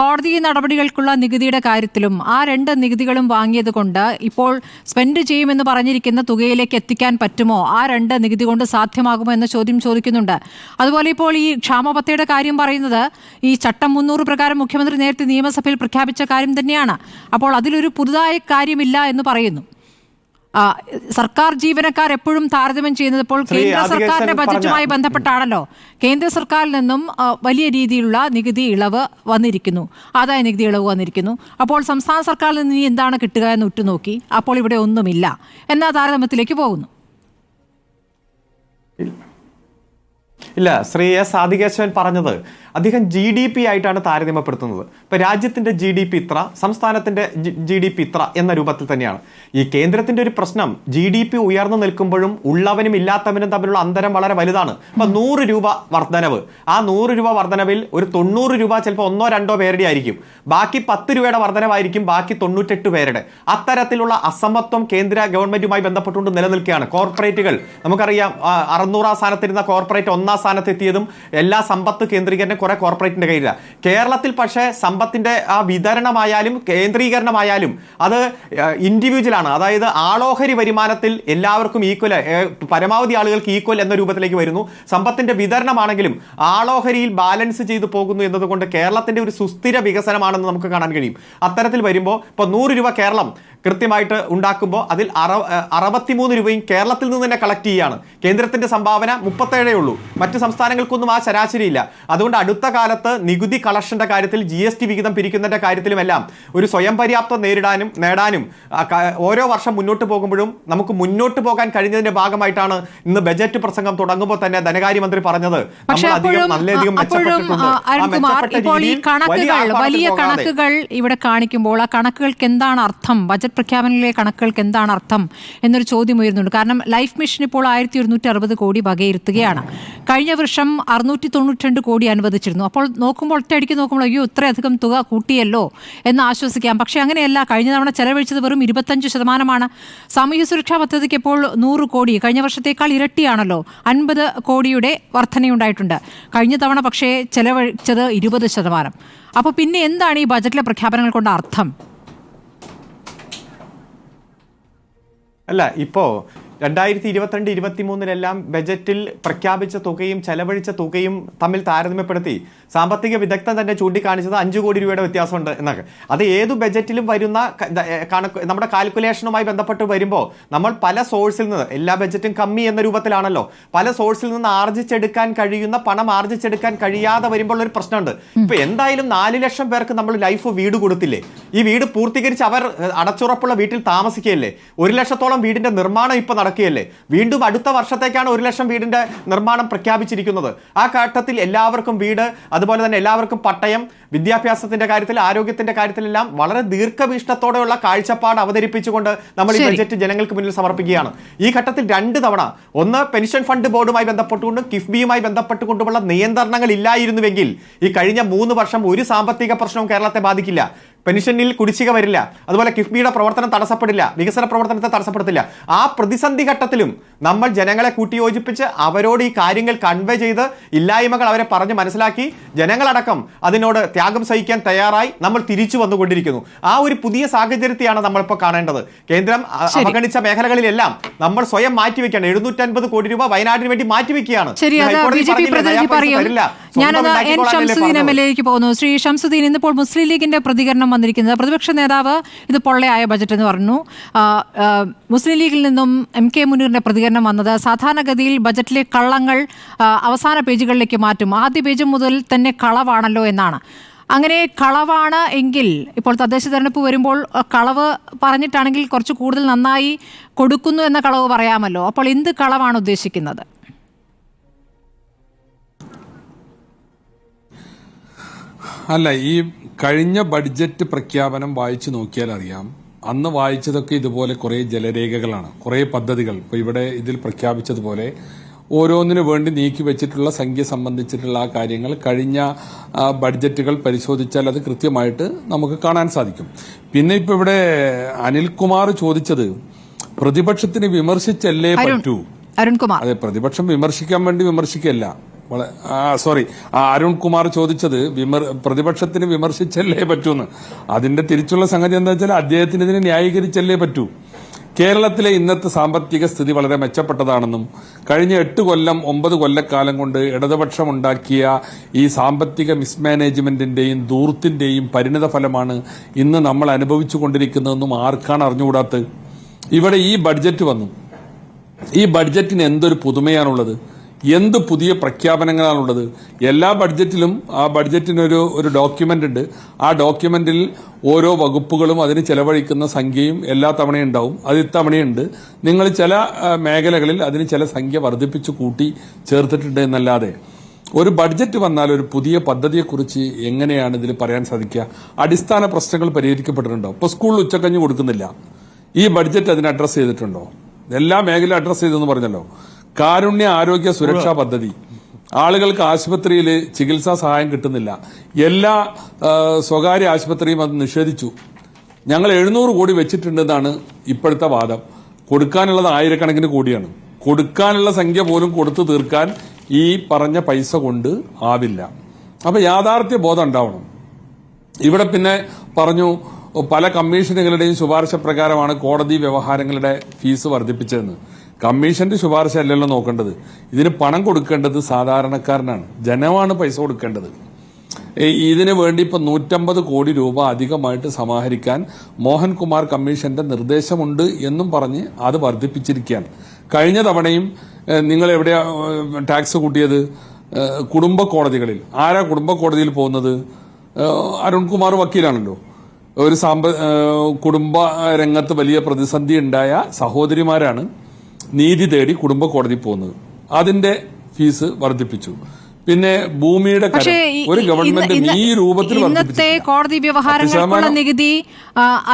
കോടതി നടപടികൾക്കുള്ള നികുതിയുടെ കാര്യത്തിലും ആ രണ്ട് നികുതികളും വാങ്ങിയത് കൊണ്ട് ഇപ്പോൾ സ്പെൻഡ് ചെയ്യുമെന്ന് പറഞ്ഞിരിക്കുന്ന തുകയിലേക്ക് എത്തിക്കാൻ പറ്റുമോ? ആ രണ്ട് നികുതി കൊണ്ട് സാധ്യമാകുമോ എന്ന ചോദ്യം ചോദിക്കുന്നുണ്ട്. അതുപോലെ ഇപ്പോൾ ഈ ക്ഷാമബത്തയുടെ കാര്യം പറയുന്നത് ഈ ചട്ടം 300 പ്രകാരം മുഖ്യമന്ത്രി നേരത്തെ നിയമസഭയിൽ പ്രഖ്യാപിച്ച കാര്യം തന്നെയാണ്. അപ്പോൾ അതിലൊരു പുതുതായ കാര്യമില്ല എന്ന് പറയുന്നു. സർക്കാർ ജീവനക്കാർ എപ്പോഴും താരതമ്യം ചെയ്യുന്നത് ഇപ്പോൾ കേന്ദ്ര സർക്കാരിന്റെ ബജറ്റുമായി ബന്ധപ്പെട്ടാണല്ലോ. കേന്ദ്ര സർക്കാരിൽ നിന്നും വലിയ രീതിയിലുള്ള നികുതി ഇളവ് വന്നിരിക്കുന്നു, ആദായ നികുതി ഇളവ് വന്നിരിക്കുന്നു. അപ്പോൾ സംസ്ഥാന സർക്കാരിൽ നിന്ന് ഇനി എന്താണ് കിട്ടുക എന്ന് ഉറ്റുനോക്കി അപ്പോൾ ഇവിടെ ഒന്നുമില്ല എന്ന താരതമ്യത്തിലേക്ക് പോകുന്നു. ഇല്ല, ശ്രീ എസ് ആദികേശവൻ പറഞ്ഞത് അദ്ദേഹം GDP ആയിട്ടാണ് താരതമ്യപ്പെടുത്തുന്നത്. ഇപ്പൊ രാജ്യത്തിന്റെ GDP ഇത്ര, സംസ്ഥാനത്തിന്റെ GDP ഇത്ര എന്ന രൂപത്തിൽ തന്നെയാണ്. ഈ കേന്ദ്രത്തിന്റെ ഒരു പ്രശ്നം GDP ഉയർന്നു നിൽക്കുമ്പോഴും ഉള്ളവനും ഇല്ലാത്തവനും തമ്മിലുള്ള അന്തരം വളരെ വലുതാണ്. ഇപ്പൊ 100 രൂപ വർധനവ്, ആ 100 രൂപ വർധനവിൽ ഒരു 90 രൂപ ചിലപ്പോൾ 1-2 പേരുടെ ആയിരിക്കും, ബാക്കി 10 രൂപയുടെ വർധനവായിരിക്കും ബാക്കി 98 പേരുടെ. അത്തരത്തിലുള്ള അസമത്വം കേന്ദ്ര ഗവൺമെന്റുമായി ബന്ധപ്പെട്ടുകൊണ്ട് നിലനിൽക്കുകയാണ്. കോർപ്പറേറ്റുകൾ നമുക്കറിയാം, 600 സ്ഥാനത്തിരുന്ന കോർപ്പറേറ്റ് 1 സ്ഥാനത്തെത്തിയതും എല്ലാ സമ്പത്ത് കേന്ദ്രീകരണം കുറെ കോർപ്പറേറ്റിന്റെ കയ്യിലാണ്. കേരളത്തിൽ പക്ഷേ സമ്പത്തിന്റെ ആ വിതരണമായാലും കേന്ദ്രീകരണമായാലും അത് ഇൻഡിവിജ്വലാണ്. അതായത് ആളോഹരി വരുമാനത്തിൽ എല്ലാവർക്കും ഈക്വൽ, പരമാവധി ആളുകൾക്ക് ഈക്വൽ എന്ന രൂപത്തിലേക്ക് വരുന്നു. സമ്പത്തിന്റെ വിതരണമാണെങ്കിലും ആളോഹരിയിൽ ബാലൻസ് ചെയ്തു പോകുന്നു എന്നതുകൊണ്ട് കേരളത്തിന്റെ ഒരു സുസ്ഥിര വികസനമാണെന്ന് നമുക്ക് കാണാൻ കഴിയും. അത്തരത്തിൽ വരുമ്പോൾ ഇപ്പോൾ 100 രൂപ കേരളം കൃത്യമായിട്ട് ഉണ്ടാക്കുമ്പോൾ അതിൽ 63 രൂപയും കേരളത്തിൽ നിന്ന് തന്നെ കളക്ട് ചെയ്യുകയാണ്. കേന്ദ്രത്തിന്റെ സംഭാവന 37 ഉള്ളൂ. മറ്റ് സംസ്ഥാനങ്ങൾക്കൊന്നും ആ ശരാശരിയില്ല. അതുകൊണ്ട് അടുത്ത കാലത്ത് നികുതി കളക്ഷന്റെ കാര്യത്തിൽ GST വിഹിതം പിരിക്കുന്നതിന്റെ കാര്യത്തിലുമെല്ലാം ഒരു സ്വയം പര്യാപ്തം നേടാനും ഓരോ വർഷം മുന്നോട്ട് പോകുമ്പോഴും നമുക്ക് മുന്നോട്ട് പോകാൻ കഴിഞ്ഞതിന്റെ ഭാഗമായിട്ടാണ് ഇന്ന് ബജറ്റ് പ്രസംഗം തുടങ്ങുമ്പോൾ തന്നെ ധനകാര്യമന്ത്രി പറഞ്ഞത് വളരെയധികം വലിയ കണക്കുകൾ ഇവിടെ കാണിക്കുമ്പോൾ ആ കണക്കുകൾക്ക് എന്താണ് അർത്ഥം? ബജറ്റ് പ്രഖ്യാപനങ്ങളിലെ കണക്കുകൾക്ക് എന്താണ് അർത്ഥം എന്നൊരു ചോദ്യം ഉയരുന്നുണ്ട്. കാരണം ലൈഫ് മിഷൻ ഇപ്പോൾ 1160 കോടി വകയിരുത്തുകയാണ്. കഴിഞ്ഞ വർഷം 692 കോടി അനുവദിച്ചിരുന്നു. അപ്പോൾ നോക്കുമ്പോൾ ഒറ്റയടിക്ക് നോക്കുമ്പോൾ അയ്യോ ഇത്രയധികം തുക കൂട്ടിയല്ലോ എന്ന് ആശ്വസിക്കാം. പക്ഷേ അങ്ങനെയല്ല. കഴിഞ്ഞ തവണ ചെലവഴിച്ചത് വെറും 25%. സാമൂഹ്യ സുരക്ഷാ പദ്ധതിക്ക് ഇപ്പോൾ 100 കോടി, കഴിഞ്ഞ വർഷത്തേക്കാൾ ഇരട്ടിയാണല്ലോ. 50 കോടിയുടെ വർധനയുണ്ടായിട്ടുണ്ട്. കഴിഞ്ഞ തവണ പക്ഷേ ചെലവഴിച്ചത് 20%. അപ്പോൾ പിന്നെ എന്താണ് ഈ ബജറ്റിലെ പ്രഖ്യാപനങ്ങൾ കൊണ്ട് അർത്ഥം? അല്ല, ഇപ്പോ 2022-23 ബജറ്റിൽ പ്രഖ്യാപിച്ച തുകയും ചെലവഴിച്ച തുകയും തമ്മിൽ താരതമ്യപ്പെടുത്തി സാമ്പത്തിക വിദഗ്ധൻ തന്നെ ചൂണ്ടിക്കാണിച്ചത് 5 കോടി രൂപയുടെ വ്യത്യാസമുണ്ട് എന്നൊക്കെ. അത് ഏതു ബജറ്റിലും വരുന്ന കണക്ക് നമ്മുടെ കാൽക്കുലേഷനുമായി ബന്ധപ്പെട്ട് വരുമ്പോൾ നമ്മൾ പല സോഴ്സിൽ നിന്ന്, എല്ലാ ബജറ്റും കമ്മി എന്ന രൂപത്തിലാണല്ലോ, പല സോഴ്സിൽ നിന്ന് ആർജിച്ചെടുക്കാൻ കഴിയുന്ന പണം ആർജിച്ചെടുക്കാൻ കഴിയാതെ വരുമ്പോൾ ഒരു പ്രശ്നമുണ്ട്. ഇപ്പൊ എന്തായാലും 4 ലക്ഷം പേർക്ക് നമ്മൾ ലൈഫ് വീട് കൊടുത്തില്ലേ? ഈ വീട് പൂർത്തീകരിച്ച് അവർ അടച്ചുറപ്പുള്ള വീട്ടിൽ താമസിക്കുകയല്ലേ? 1 ലക്ഷത്തോളം വീടിന്റെ നിർമ്മാണം ഇപ്പൊ നടക്കുകയല്ലേ? വീണ്ടും അടുത്ത വർഷത്തേക്കാണ് 1 ലക്ഷം വീടിന്റെ നിർമ്മാണം പ്രഖ്യാപിച്ചിരിക്കുന്നത്. ആ ഘട്ടത്തിൽ എല്ലാവർക്കും വീട്, അതുപോലെ തന്നെ എല്ലാവർക്കും പട്ടയം, വിദ്യാഭ്യാസത്തിന്റെ കാര്യത്തിൽ, ആരോഗ്യത്തിന്റെ കാര്യത്തിലെല്ലാം വളരെ ദീർഘവീക്ഷണത്തോടെയുള്ള കാഴ്ചപ്പാട് അവതരിപ്പിച്ചുകൊണ്ട് നമ്മൾ ഈ ബജറ്റ് ജനങ്ങൾക്ക് മുന്നിൽ സമർപ്പിക്കുകയാണ്. ഈ ഘട്ടത്തിൽ 2 തവണ, ഒന്ന് പെൻഷൻ ഫണ്ട് ബോർഡുമായി ബന്ധപ്പെട്ടുകൊണ്ടും കിഫ്ബിയുമായി ബന്ധപ്പെട്ടുകൊണ്ടുമുള്ള നിയന്ത്രണങ്ങൾ ഇല്ലായിരുന്നുവെങ്കിൽ ഈ കഴിഞ്ഞ 3 വർഷം ഒരു സാമ്പത്തിക പ്രശ്നവും കേരളത്തെ ബാധിക്കില്ല. പെൻഷനിൽ കുടിശ്ശിക വരില്ല, അതുപോലെ കിഫ്ബിയുടെ പ്രവർത്തനം തടസ്സപ്പെടില്ല, വികസന പ്രവർത്തനത്തെ തടസ്സപ്പെടുത്തില്ല. ആ പ്രതിസന്ധി ഘട്ടത്തിലും നമ്മൾ ജനങ്ങളെ കൂട്ടിയോജിപ്പിച്ച് അവരോട് ഈ കാര്യങ്ങൾ കൺവേ ചെയ്ത് ഇല്ലായ്മകൾ അവരെ പറഞ്ഞ് മനസ്സിലാക്കി ജനങ്ങളടക്കം അതിനോട് ത്യാഗം സഹിക്കാൻ തയ്യാറായി നമ്മൾ തിരിച്ചു വന്നുകൊണ്ടിരിക്കുന്നു. ആ ഒരു പുതിയ സാഹചര്യത്തെയാണ് നമ്മളിപ്പോൾ കാണേണ്ടത്. കേന്ദ്രം അവഗണിച്ച മേഖലകളിലെല്ലാം നമ്മൾ സ്വയം മാറ്റിവെക്കുകയാണ്. 750 കോടി രൂപ വയനാടിന് വേണ്ടി മാറ്റിവെക്കുകയാണ്. പോകുന്നു. ശ്രീ ഷംസുദ്ദീൻ, ഇന്നിപ്പോൾ മുസ്ലിം ലീഗിന്റെ പ്രതികരണം വന്നിരിക്കുന്നത്, പ്രതിപക്ഷ നേതാവ് ഇത് പൊള്ളയായ ബജറ്റ് എന്ന് പറഞ്ഞു. മുസ്ലിം ലീഗിൽ നിന്നും MK മുനീറിന്റെ പ്രതികരണം വന്നത് സാധാരണഗതിയിൽ ബജറ്റിലെ കള്ളങ്ങൾ അവസാന പേജുകളിലേക്ക് മാറ്റും, ആദ്യ പേജ് മുതൽ തന്നെ കളവാണല്ലോ എന്നാണ്. അങ്ങനെ കളവാണ് എങ്കിൽ ഇപ്പോൾ തദ്ദേശ തെരഞ്ഞെടുപ്പ് വരുമ്പോൾ കളവ് പറഞ്ഞിട്ടാണെങ്കിൽ കുറച്ച് കൂടുതൽ നന്നായി കൊടുക്കുന്നു എന്ന കളവ് പറയാമല്ലോ. അപ്പോൾ എന്ത് കളവാണ് ഉദ്ദേശിക്കുന്നത്? അല്ല, ഈ കഴിഞ്ഞ ബഡ്ജറ്റ് പ്രഖ്യാപനം വായിച്ചു നോക്കിയാൽ അറിയാം, അന്ന് വായിച്ചതൊക്കെ ഇതുപോലെ കുറേ ജലരേഖകളാണ്, കുറേ പദ്ധതികൾ. ഇപ്പോൾ ഇവിടെ ഇതിൽ പ്രഖ്യാപിച്ചതുപോലെ ഓരോന്നിനു വേണ്ടി നീക്കി വെച്ചിട്ടുള്ള സംഖ്യ സംബന്ധിച്ചിട്ടുള്ള ആ കാര്യങ്ങൾ കഴിഞ്ഞ ബഡ്ജറ്റുകൾ പരിശോധിച്ചാൽ അത് കൃത്യമായിട്ട് നമുക്ക് കാണാൻ സാധിക്കും. പിന്നെ ഇപ്പൊ ഇവിടെ അനിൽകുമാർ ചോദിച്ചത് പ്രതിപക്ഷത്തിന് വിമർശിച്ചല്ലേ പറ്റൂ. അതെ, പ്രതിപക്ഷം വിമർശിക്കാൻ വേണ്ടി വിമർശിക്കല്ല. സോറി, അരുൺകുമാർ ചോദിച്ചത് പ്രതിപക്ഷത്തിന് വിമർശിച്ചല്ലേ പറ്റൂന്ന്. അതിന്റെ തിരിച്ചുള്ള സംഗതി എന്താ വെച്ചാൽ അദ്ദേഹത്തിന് ഇതിനെ ന്യായീകരിച്ചല്ലേ പറ്റൂ. കേരളത്തിലെ ഇന്നത്തെ സാമ്പത്തിക സ്ഥിതി വളരെ മെച്ചപ്പെട്ടതാണെന്നും കഴിഞ്ഞ 8 കൊല്ലം 9 കൊല്ലക്കാലം കൊണ്ട് ഇടതുപക്ഷം ഉണ്ടാക്കിയ ഈ സാമ്പത്തിക മിസ്മാനേജ്മെന്റിന്റെയും ധൂർത്തിന്റെയും പരിണിത ഫലമാണ് ഇന്ന് നമ്മൾ അനുഭവിച്ചുകൊണ്ടിരിക്കുന്നതെന്നും ആർക്കാണ് അറിഞ്ഞുകൂടാത്തത്? ഇവിടെ ഈ ബഡ്ജറ്റ് വന്നു. ഈ ബഡ്ജറ്റിന് എന്തൊരു പുതുമയാണുള്ളത്, എന്ത് പുതിയ പ്രഖ്യാപനങ്ങളാണുള്ളത്? എല്ലാ ബഡ്ജറ്റിലും ആ ബഡ്ജറ്റിനൊരു ഡോക്യുമെന്റ് ഉണ്ട്. ആ ഡോക്യുമെന്റിൽ ഓരോ വകുപ്പുകളും അതിന് ചെലവഴിക്കുന്ന സംഖ്യയും എല്ലാ തവണയും ഉണ്ടാവും. അത് ഇത്തവണയുണ്ട്. നിങ്ങൾ ചില മേഖലകളിൽ അതിന് ചില സംഖ്യ വർദ്ധിപ്പിച്ചു കൂട്ടി ചേർത്തിട്ടുണ്ട് എന്നല്ലാതെ ഒരു ബഡ്ജറ്റ് വന്നാൽ ഒരു പുതിയ പദ്ധതിയെക്കുറിച്ച് എങ്ങനെയാണ് ഇതിൽ പറയാൻ സാധിക്കുക? അടിസ്ഥാന പ്രശ്നങ്ങൾ പരിഹരിക്കപ്പെട്ടിട്ടുണ്ടോ? ഇപ്പോൾ സ്കൂളിൽ ഉച്ചക്കഞ്ഞ് കൊടുക്കുന്നില്ല, ഈ ബഡ്ജറ്റ് അതിന് അഡ്രസ് ചെയ്തിട്ടുണ്ടോ? എല്ലാ മേഖലയും അഡ്രസ് ചെയ്തെന്ന് പറഞ്ഞല്ലോ. കാരുണ്യ ആരോഗ്യ സുരക്ഷാ പദ്ധതി, ആളുകൾക്ക് ആശുപത്രിയിൽ ചികിത്സാ സഹായം കിട്ടുന്നില്ല. എല്ലാ സ്വകാര്യ ആശുപത്രിയും അത് നിഷേധിച്ചു. ഞങ്ങൾ 700 കോടി വെച്ചിട്ടുണ്ടെന്നാണ് ഇപ്പോഴത്തെ വാദം. കൊടുക്കാനുള്ളത് ആയിരക്കണക്കിന് കോടിയാണ്. കൊടുക്കാനുള്ള സംഖ്യ പോലും കൊടുത്തു തീർക്കാൻ ഈ പറഞ്ഞ പൈസ കൊണ്ട് ആവില്ല. അപ്പൊ യാഥാർത്ഥ്യ ബോധം ഉണ്ടാവണം. ഇവിടെ പിന്നെ പറഞ്ഞു പല കമ്മീഷനുകളുടെയും ശുപാർശ പ്രകാരമാണ് കോടതി വ്യവഹാരങ്ങളുടെ ഫീസ് വർദ്ധിപ്പിച്ചതെന്ന്. കമ്മീഷന്റെ ശുപാർശ അല്ലല്ലോ നോക്കേണ്ടത്. ഇതിന് പണം കൊടുക്കേണ്ടത് സാധാരണക്കാരനാണ്, ജനമാണ് പൈസ കൊടുക്കേണ്ടത്. ഇതിനു വേണ്ടി ഇപ്പൊ 150 കോടി രൂപ അധികമായിട്ട് സമാഹരിക്കാൻ മോഹൻകുമാർ കമ്മീഷന്റെ നിർദ്ദേശമുണ്ട് എന്നും പറഞ്ഞ് അത് വർദ്ധിപ്പിച്ചിരിക്കുകയാണ്. കഴിഞ്ഞ തവണയും നിങ്ങൾ എവിടെയാ ടാക്സ് കൂട്ടിയത്? കുടുംബ കോടതികളിൽ. ആരാ കുടുംബ കോടതിയിൽ പോകുന്നത്? അരുൺകുമാർ വക്കീലാണല്ലോ. ഒരു കുടുംബ രംഗത്ത് വലിയ പ്രതിസന്ധി ഉണ്ടായ സഹോദരിമാരാണ് നീതി തേടി കുടുംബ കോടതി പോകുന്നത്. അതിന്റെ ഫീസ് വർദ്ധിപ്പിച്ചു. പിന്നെ ഭൂമിയുടെ ഒരു ഗവൺമെന്റ് ഈ രൂപത്തിൽ ഇന്നത്തെ കോടതി വ്യവഹാരങ്ങൾക്കുള്ള നികുതി,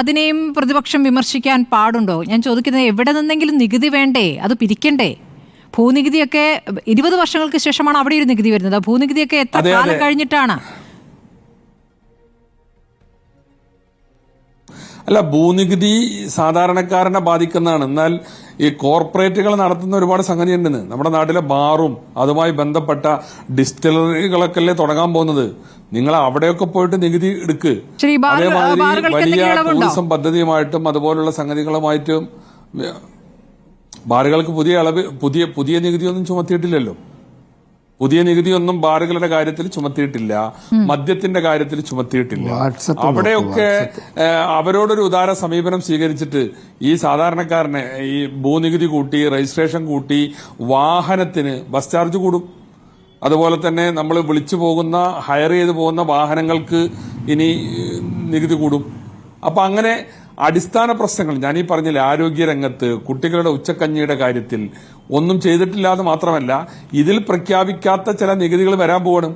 അതിനെയും പ്രതിപക്ഷം വിമർശിക്കാൻ പാടുണ്ടോ? ഞാൻ ചോദിക്കുന്നത്, എവിടെ നിന്നെങ്കിലും നികുതി വേണ്ടേ? അത് പിരിക്കണ്ടേ? ഭൂനികുതിയൊക്കെ 20 വർഷങ്ങൾക്ക് ശേഷമാണ് അവിടെ ഒരു നികുതി വരുന്നത്. ഭൂനികുതിയൊക്കെ എത്ര കാലം കഴിഞ്ഞിട്ടാണ്? അല്ല, ഭൂനികുതി സാധാരണക്കാരനെ ബാധിക്കുന്നതാണ്. എന്നാൽ ഈ കോർപ്പറേറ്റുകൾ നടത്തുന്ന ഒരുപാട് സംഗതി ഉണ്ടെന്ന്. നമ്മുടെ നാട്ടിലെ ബാറും അതുമായി ബന്ധപ്പെട്ട ഡിസ്റ്റിലറികളൊക്കെ അല്ലേ തുടങ്ങാൻ പോകുന്നത്. നിങ്ങൾ അവിടെയൊക്കെ പോയിട്ട് നികുതി എടുക്ക്. അതേമാതിരി വലിയ ടൂറിസം പദ്ധതിയുമായിട്ടും അതുപോലുള്ള സംഗതികളുമായിട്ടും ബാറുകൾക്ക് പുതിയ നികുതിയൊന്നും ചുമത്തിയിട്ടില്ലല്ലോ. പുതിയ നികുതിയൊന്നും ബാറുകളുടെ കാര്യത്തിൽ ചുമത്തിയിട്ടില്ല, മദ്യത്തിന്റെ കാര്യത്തിൽ ചുമത്തിയിട്ടില്ല. അവിടെയൊക്കെ അവരോടൊരു ഉദാര സമീപനം സ്വീകരിച്ചിട്ട് ഈ സാധാരണക്കാരനെ ഈ ഭൂനികുതി കൂട്ടി, രജിസ്ട്രേഷൻ കൂട്ടി, വാഹനത്തിന് ബസ് ചാർജ് കൂടും. അതുപോലെ തന്നെ നമ്മൾ വിളിച്ചു പോകുന്ന, ഹയർ ചെയ്ത് പോകുന്ന വാഹനങ്ങൾക്ക് ഇനി നികുതി കൂടും. അപ്പൊ അങ്ങനെ അടിസ്ഥാന പ്രശ്നങ്ങൾ ഞാനീ പറഞ്ഞില്ലേ, ആരോഗ്യരംഗത്ത്, കുട്ടികളുടെ ഉച്ചക്കഞ്ഞിയുടെ കാര്യത്തിൽ ഒന്നും ചെയ്തിട്ടില്ലാതെ മാത്രമല്ല ഇതിൽ പ്രഖ്യാപിക്കാത്ത ചില നികുതികൾ വരാൻ പോകണം.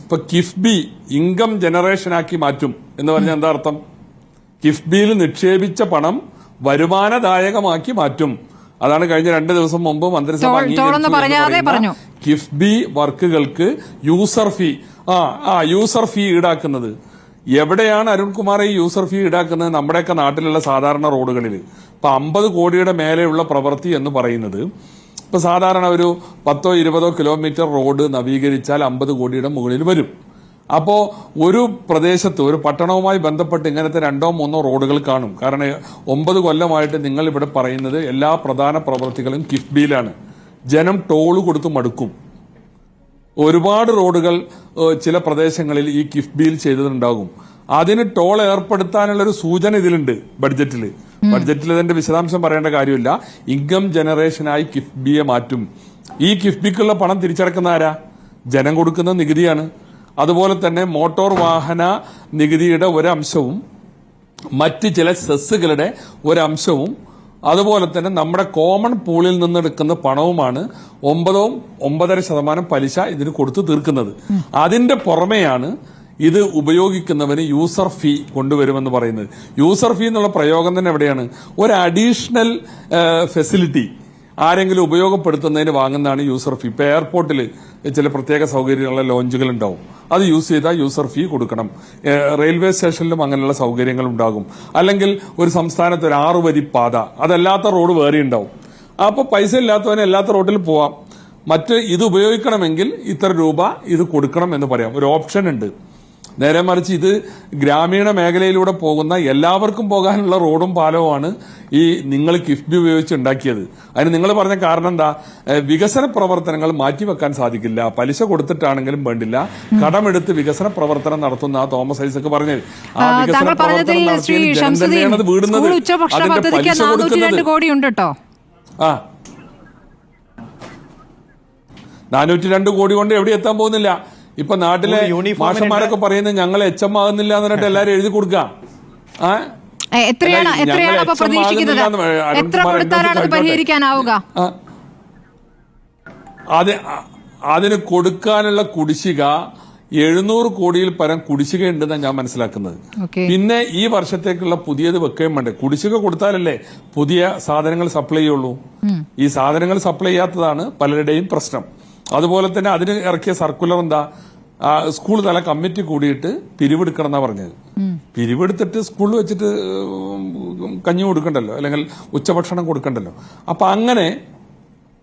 ഇപ്പൊ കിഫ്ബി ഇൻകം ജനറേഷനാക്കി മാറ്റും എന്ന് പറഞ്ഞാൽ എന്താ അർത്ഥം? കിഫ്ബിയിൽ നിക്ഷേപിച്ച പണം വരുമാനദായകമാക്കി മാറ്റും. അതാണ് കഴിഞ്ഞ 2 ദിവസം മുമ്പ് മന്ത്രിസഭ അംഗീകരിച്ചു. കിഫ്ബി വർക്കുകൾക്ക് യൂസർ ഫീ ഈടാക്കുന്നത്. എവിടെയാണ് അരുൺകുമാർ ഈ യൂസർ ഫീ ഈടാക്കുന്നത്? നമ്മുടെയൊക്കെ നാട്ടിലുള്ള സാധാരണ റോഡുകളിൽ. ഇപ്പൊ 50 കോടിയുടെ മേലെയുള്ള പ്രവൃത്തി എന്ന് പറയുന്നത് ഇപ്പൊ സാധാരണ ഒരു 10-20 കിലോമീറ്റർ റോഡ് നവീകരിച്ചാൽ 50 കോടിയുടെ മുകളിൽ വരും. അപ്പോ ഒരു പ്രദേശത്ത് ഒരു പട്ടണവുമായി ബന്ധപ്പെട്ട് ഇങ്ങനത്തെ 2-3 റോഡുകൾ കാണും. കാരണം 9 കൊല്ലമായിട്ട് നിങ്ങൾ ഇവിടെ പറയുന്നത് എല്ലാ പ്രധാന പ്രവൃത്തികളും കിഫ്ബിയിലാണ്. ജനം ടോള് കൊടുത്ത് മടുക്കും. ഒരുപാട് റോഡുകൾ ചില പ്രദേശങ്ങളിൽ ഈ കിഫ്ബിയിൽ ചെയ്തിട്ടുണ്ടാകും. അതിന് ടോൾ ഏർപ്പെടുത്താനുള്ളൊരു സൂചന ഇതിലുണ്ട് ബഡ്ജറ്റിൽ ഇതിന്റെ വിശദാംശം പറയേണ്ട കാര്യമില്ല. ഇൻകം ജനറേഷനായി കിഫ്ബിയെ മാറ്റും. ഈ കിഫ്ബിക്കുള്ള പണം തിരിച്ചടക്കുന്ന ആരാ? ജനം കൊടുക്കുന്ന നികുതിയാണ്. അതുപോലെ തന്നെ മോട്ടോർ വാഹന നികുതിയുടെ ഒരംശവും മറ്റ് ചില സെസ്സുകളുടെ ഒരംശവും അതുപോലെ തന്നെ നമ്മുടെ കോമൺ പൂളിൽ നിന്നെടുക്കുന്ന പണവുമാണ് 9.5% പലിശ ഇതിന് കൊടുത്തു തീർക്കുന്നത്. അതിന്റെ പുറമെയാണ് ഇത് ഉപയോഗിക്കുന്നവന് യൂസർ ഫീ കൊണ്ടുവരുമെന്ന് പറയുന്നത്. യൂസർ ഫീ എന്നുള്ള പ്രയോഗം തന്നെ എവിടെയാണ്? ഒരു അഡീഷണൽ ഫെസിലിറ്റി ആരെങ്കിലും ഉപയോഗപ്പെടുത്തുന്നതിന് വാങ്ങുന്നതാണ് യൂസർ ഫീ. ഇപ്പൊ എയർപോർട്ടിൽ ചില പ്രത്യേക സൗകര്യങ്ങളുള്ള ലോഞ്ചുകൾ ഉണ്ടാവും. അത് യൂസ് ചെയ്താൽ യൂസർ ഫീ കൊടുക്കണം. റെയിൽവേ സ്റ്റേഷനിലും അങ്ങനെയുള്ള സൗകര്യങ്ങൾ ഉണ്ടാകും. അല്ലെങ്കിൽ ഒരു സംസ്ഥാനത്ത് ഒരു 6 വരി പാത, അതല്ലാത്ത റോഡ് വേറെ ഉണ്ടാവും. അപ്പോൾ പൈസ ഇല്ലാത്തവന് എല്ലാത്ത റോഡിൽ പോവാം. മറ്റ് ഇത് ഉപയോഗിക്കണമെങ്കിൽ ഇത്ര രൂപ ഇത് കൊടുക്കണം എന്ന് പറയാം. ഒരു ഓപ്ഷൻ ഉണ്ട്. നേരെ മറിച്ച് ഇത് ഗ്രാമീണ മേഖലയിലൂടെ പോകുന്ന എല്ലാവർക്കും പോകാനുള്ള റോഡും പാലവുമാണ് ഈ നിങ്ങൾ കിഫ്ബി ഉപയോഗിച്ച് ഉണ്ടാക്കിയത്. അതിന് നിങ്ങൾ പറഞ്ഞ കാരണം എന്താ? വികസന പ്രവർത്തനങ്ങൾ മാറ്റിവെക്കാൻ സാധിക്കില്ല. പലിശ കൊടുത്തിട്ടാണെങ്കിലും വേണ്ടില്ല, കടമെടുത്ത് വികസന പ്രവർത്തനം നടത്തുന്ന തോമസ് ഐസക് പറഞ്ഞത്. ആ വികസന പ്രവർത്തനം നടത്തിയ ജനം തന്നെയാണ് അത് വീടുന്നത്. അതിന്റെ പലിശ കൊടുക്കുന്നത് 402 കോടി കൊണ്ട് എവിടെ എത്താൻ പോകുന്നില്ല. ഇപ്പൊ നാട്ടിലെ മാഷന്മാരൊക്കെ പറയുന്നത് ഞങ്ങൾ HM ആകുന്നില്ല എന്ന് പറഞ്ഞിട്ട് എല്ലാരും എഴുതി കൊടുക്കാം. അതിന് കൊടുക്കാനുള്ള കുടിശ്ശിക 700 കോടിയിൽ പരം കുടിശ്ശിക ഉണ്ടെന്നാണ് ഞാൻ മനസ്സിലാക്കുന്നത്. പിന്നെ ഈ വർഷത്തേക്കുള്ള പുതിയത് വെക്കുകയും വേണ്ടേ? കുടിശ്ശിക കൊടുത്താലല്ലേ പുതിയ സാധനങ്ങൾ സപ്ലൈ ചെയ്യുള്ളൂ. ഈ സാധനങ്ങൾ സപ്ലൈ ചെയ്യാത്തതാണ് പലരുടെയും പ്രശ്നം. അതുപോലെ തന്നെ അതിന് ഇറക്കിയ സർക്കുലർ എന്താ? സ്കൂൾ തല കമ്മിറ്റി കൂടിയിട്ട് പിരിവെടുക്കണം എന്നാ പറഞ്ഞത്. പിരിവെടുത്തിട്ട് സ്കൂളിൽ വെച്ചിട്ട് കഞ്ഞി കൊടുക്കണ്ടല്ലോ, അല്ലെങ്കിൽ ഉച്ചഭക്ഷണം കൊടുക്കണ്ടല്ലോ. അപ്പൊ അങ്ങനെ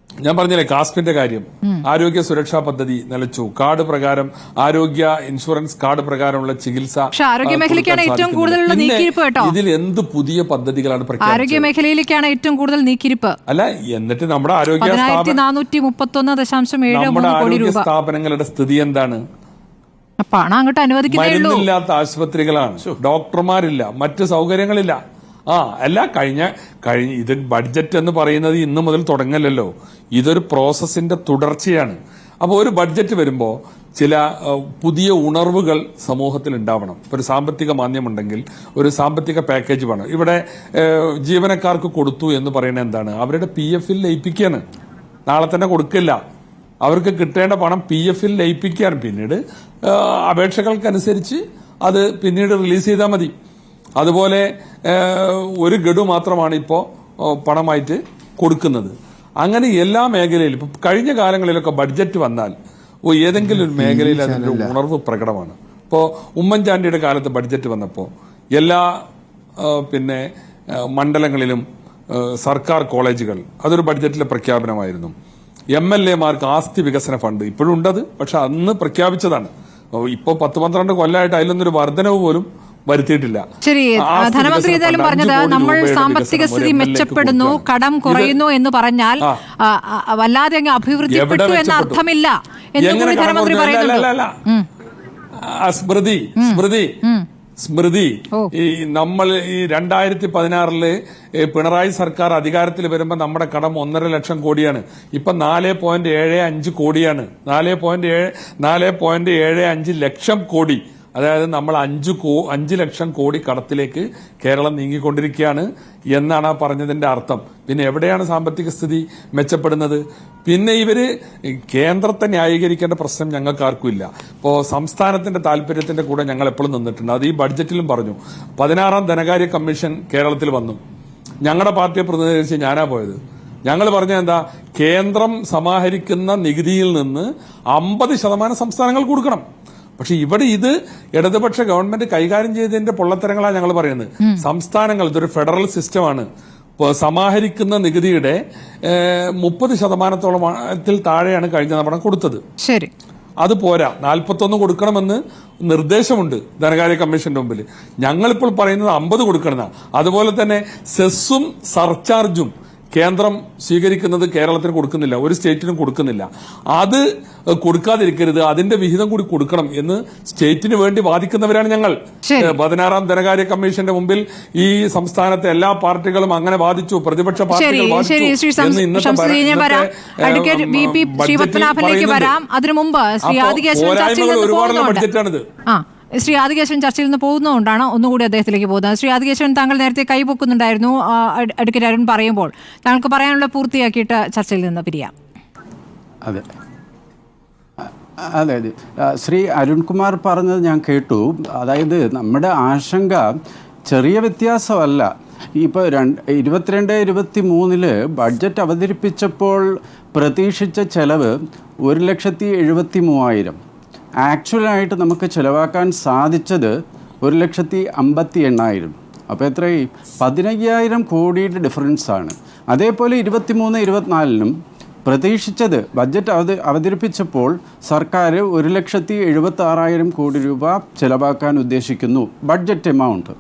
ഞാൻ പറഞ്ഞില്ലേ കാസ്പിന്റെ കാര്യം, ആരോഗ്യ സുരക്ഷാ പദ്ധതി നിലച്ചു. കാർഡ് പ്രകാരം ആരോഗ്യ ഇൻഷുറൻസ് കാർഡ് പ്രകാരമുള്ള ചികിത്സ ആരോഗ്യ മേഖലയ്ക്കാണ് ഏറ്റവും കൂടുതൽ നീക്കിയിരിപ്പ് കേട്ടോ. ഇതിൽ എന്ത് പുതിയ പദ്ധതികളാണ് ആരോഗ്യ മേഖലയിലേക്കാണ് ഏറ്റവും കൂടുതൽ നീക്കിയിരിപ്പ്. അല്ല, എന്നിട്ട് നമ്മുടെ ആരോഗ്യ സ്ഥാപനങ്ങളുടെ സ്ഥിതി എന്താണ്? പണം അങ്ങോട്ട് അനുവദിക്കുന്നില്ല. മരുന്നില്ലാത്ത ആശുപത്രികളാണ്, ഡോക്ടർമാരില്ല, മറ്റ് സൗകര്യങ്ങളില്ല. അല്ല കഴിഞ്ഞ ഇത് ബഡ്ജറ്റ് എന്ന് പറയുന്നത് ഇന്ന് മുതൽ തുടങ്ങലല്ലോ, ഇതൊരു പ്രോസസ്സിന്റെ തുടർച്ചയാണ്. അപ്പോൾ ഒരു ബഡ്ജറ്റ് വരുമ്പോൾ ചില പുതിയ ഉണർവുകൾ സമൂഹത്തിൽ ഉണ്ടാവണം. ഒരു സാമ്പത്തിക മാന്ദ്യമുണ്ടെങ്കിൽ ഒരു സാമ്പത്തിക പാക്കേജ് വേണം. ഇവിടെ ജീവനക്കാർക്ക് കൊടുത്തു എന്ന് പറയുന്നത് എന്താണ്? അവരുടെ PF-ൽ ലയിപ്പിക്കുകയാണ്. നാളെ തന്നെ കൊടുക്കില്ല. അവർക്ക് കിട്ടേണ്ട പണം PF-ൽ ലയിപ്പിക്കുകയാണ്. പിന്നീട് അപേക്ഷകൾക്കനുസരിച്ച് അത് പിന്നീട് റിലീസ് ചെയ്താൽ മതി. അതുപോലെ ഒരു ഗഡു മാത്രമാണ് ഇപ്പോൾ പണമായിട്ട് കൊടുക്കുന്നത്. അങ്ങനെ എല്ലാ മേഖലയിലും ഇപ്പൊ കഴിഞ്ഞ കാലങ്ങളിലൊക്കെ ബഡ്ജറ്റ് വന്നാൽ ഏതെങ്കിലും ഒരു മേഖലയിൽ അതിന്റെ ഉണർവ് പ്രകടമാണ്. ഇപ്പോൾ ഉമ്മൻചാണ്ടിയുടെ കാലത്ത് ബഡ്ജറ്റ് വന്നപ്പോൾ എല്ലാ മണ്ഡലങ്ങളിലും സർക്കാർ കോളേജുകൾ അതൊരു ബഡ്ജറ്റിലെ പ്രഖ്യാപനമായിരുന്നു. MLA-മാർക്ക് ആസ്തി വികസന ഫണ്ട് ഇപ്പോഴും ഉണ്ടത്, പക്ഷെ അന്ന് പ്രഖ്യാപിച്ചതാണ്. ഇപ്പോൾ 10-12 കൊല്ലമായിട്ട് അതിലൊന്നൊരു വർധനവ് പോലും വരുത്തിയിട്ടില്ല. ശരി, ധനമന്ത്രി ഏതായാലും പറഞ്ഞത് നമ്മൾ സാമ്പത്തിക സ്ഥിതി മെച്ചപ്പെടുന്നു, കടം കുറയുന്നു എന്ന് പറഞ്ഞാൽ വല്ലാതെ അങ്ങ് അഭിവൃദ്ധിപ്പെട്ടു എന്ന അർത്ഥമില്ല എന്ന് ധനമന്ത്രി പറയുന്നുണ്ട്. സ്മൃതി ഈ നമ്മൾ ഈ 2016 പിണറായി സർക്കാർ അധികാരത്തിൽ വരുമ്പോൾ നമ്മുടെ കടം 1.5 ലക്ഷം കോടിയാണ്. ഇപ്പൊ 4.75 കോടിയാണ്. 4.75 ലക്ഷം കോടി. അതായത് നമ്മൾ 5 ലക്ഷം കോടി കടത്തിലേക്ക് കേരളം നീങ്ങിക്കൊണ്ടിരിക്കുകയാണ് എന്നാണ് ആ പറഞ്ഞതിന്റെ അർത്ഥം. പിന്നെ എവിടെയാണ് സാമ്പത്തിക സ്ഥിതി മെച്ചപ്പെടുന്നത്? പിന്നെ ഇവര് കേന്ദ്രത്തെ ന്യായീകരിക്കേണ്ട പ്രശ്നം ഞങ്ങൾക്ക് ആർക്കും ഇല്ല. ഇപ്പോ സംസ്ഥാനത്തിന്റെ താല്പര്യത്തിന്റെ കൂടെ ഞങ്ങൾ എപ്പോഴും നിന്നിട്ടുണ്ട്. അത് ഈ ബഡ്ജറ്റിലും പറഞ്ഞു. 16ാം ധനകാര്യ കമ്മീഷൻ കേരളത്തിൽ വന്നു. ഞങ്ങളുടെ പാർട്ടിയെ പ്രതിനിധീകരിച്ച് ഞാനാ പോയത്. ഞങ്ങൾ പറഞ്ഞ എന്താ? കേന്ദ്രം സമാഹരിക്കുന്ന നികുതിയിൽ നിന്ന് 50% സംസ്ഥാനങ്ങൾ കൊടുക്കണം. പക്ഷെ ഇവിടെ ഇത് ഇടതുപക്ഷ ഗവൺമെന്റ് കൈകാര്യം ചെയ്തതിന്റെ പൊള്ളത്തരങ്ങളാണ് ഞങ്ങൾ പറയുന്നത്. സംസ്ഥാനങ്ങൾ ഇതൊരു ഫെഡറൽ സിസ്റ്റമാണ്. സമാഹരിക്കുന്ന നികുതിയുടെ 30% താഴെയാണ് കഴിഞ്ഞ തവണ കൊടുത്തത്. ശരി, അത് പോരാ, 41 കൊടുക്കണമെന്ന് നിർദ്ദേശമുണ്ട് ധനകാര്യ കമ്മീഷന്റെ മുമ്പിൽ. ഞങ്ങളിപ്പോൾ പറയുന്നത് 50 കൊടുക്കണം. അതുപോലെ തന്നെ സെസ്സും സർചാർജും കേന്ദ്രം സ്വീകരിക്കുന്നത് കേരളത്തിന് കൊടുക്കുന്നില്ല, ഒരു സ്റ്റേറ്റിനും കൊടുക്കുന്നില്ല. അത് കൊടുക്കാതിരിക്കരുത്, അതിന്റെ വിഹിതം കൂടി കൊടുക്കണം എന്ന് സ്റ്റേറ്റിന് വേണ്ടി വാദിക്കുന്നവരാണ് ഞങ്ങൾ. 16ാം ധനകാര്യ കമ്മീഷന്റെ മുമ്പിൽ ഈ സംസ്ഥാനത്തെ എല്ലാ പാർട്ടികളും അങ്ങനെ വാദിച്ചു, പ്രതിപക്ഷ പാർട്ടികൾ ഒരുപാടുള്ള ബഡ്ജറ്റാണിത്. ശ്രീ ആദികേശവൻ ചർച്ചയിൽ നിന്ന് പോകുന്നതുകൊണ്ടാണ് ഒന്നുകൂടി അദ്ദേഹത്തിലേക്ക് പോകുന്നത്. ശ്രീ ആദികേശവൻ, താങ്കൾ നേരത്തെ കൈപൊക്കുന്നുണ്ടായിരുന്നു അഡ്വക്കേറ്റ് അരുൺ പറയുമ്പോൾ. താങ്കൾക്ക് പറയാനുള്ള പൂർത്തിയാക്കിയിട്ട് ചർച്ചയിൽ നിന്ന് പിരിയാം. അതെ അതെ അതെ ശ്രീ അരുൺകുമാർ പറഞ്ഞത് ഞാൻ കേട്ടു. അതായത് നമ്മുടെ ആശങ്ക ചെറിയ വ്യത്യാസമല്ല. ഇപ്പോൾ 22-23 ബഡ്ജറ്റ് അവതരിപ്പിച്ചപ്പോൾ പ്രതീക്ഷിച്ച ചെലവ് 1,73,000. ആക്ച്വലായിട്ട് നമുക്ക് ചിലവാക്കാൻ സാധിച്ചത് 1,58,000. അപ്പോൾ എത്രയും 15,000 കോടിയുടെ ഡിഫറൻസാണ്. അതേപോലെ 23-24 പ്രതീക്ഷിച്ചത് ബഡ്ജറ്റ് അവതരിപ്പിച്ചപ്പോൾ സർക്കാർ 1,76,000 കോടി രൂപ ചിലവാക്കാൻ ഉദ്ദേശിക്കുന്നു ബഡ്ജറ്റ് എമൗണ്ട്.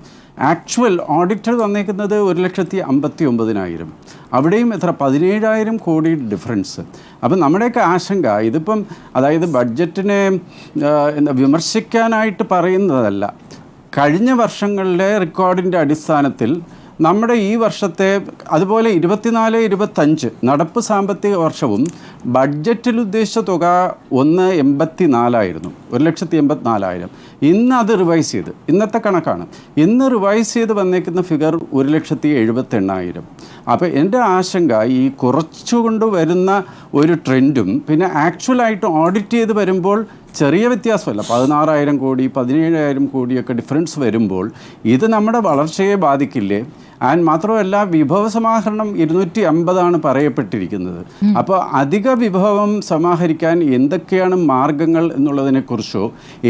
ആക്ച്വൽ ഓഡിറ്റർ തന്നേക്കുന്നത് 1,59,000. അവിടെയും എത്ര 17,000 കോടി ഡിഫറൻസ്. അപ്പം നമ്മുടെയൊക്കെ ആശങ്ക ഇതിപ്പം അതായത് ബഡ്ജറ്റിനെ വിമർശിക്കാനായിട്ട് പറയുന്നതല്ല. കഴിഞ്ഞ വർഷങ്ങളിലെ റെക്കോർഡിൻ്റെ അടിസ്ഥാനത്തിൽ നമ്മുടെ ഈ വർഷത്തെ അതുപോലെ 24-25 നടപ്പ് സാമ്പത്തിക വർഷവും ബഡ്ജറ്റിൽ ഉദ്ദേശിച്ച തുക 1,84,000, 1,84,000. ഇന്ന് അത് റിവൈസ് ചെയ്ത്, ഇന്നത്തെ കണക്കാണ്, ഇന്ന് റിവൈസ് ചെയ്ത് വന്നേക്കുന്ന ഫിഗർ 1,78,000. അപ്പോൾ എൻ്റെ ആശങ്ക ഈ കുറച്ചുകൊണ്ട് വരുന്ന ഒരു ട്രെൻഡും പിന്നെ ആക്ച്വലായിട്ട് ഓഡിറ്റ് ചെയ്ത് വരുമ്പോൾ ചെറിയ വ്യത്യാസമല്ല, 16,000 കോടി 17,000 കോടിയൊക്കെ ഡിഫറൻസ് വരുമ്പോൾ ഇത് നമ്മുടെ വളർച്ചയെ ബാധിക്കില്ലേ? ആൻഡ് മാത്രമല്ല വിഭവ സമാഹരണം 250 പറയപ്പെട്ടിരിക്കുന്നത്. അപ്പോൾ അധിക വിഭവം സമാഹരിക്കാൻ എന്തൊക്കെയാണ് മാർഗങ്ങൾ എന്നുള്ളതിനെക്കുറിച്ചോ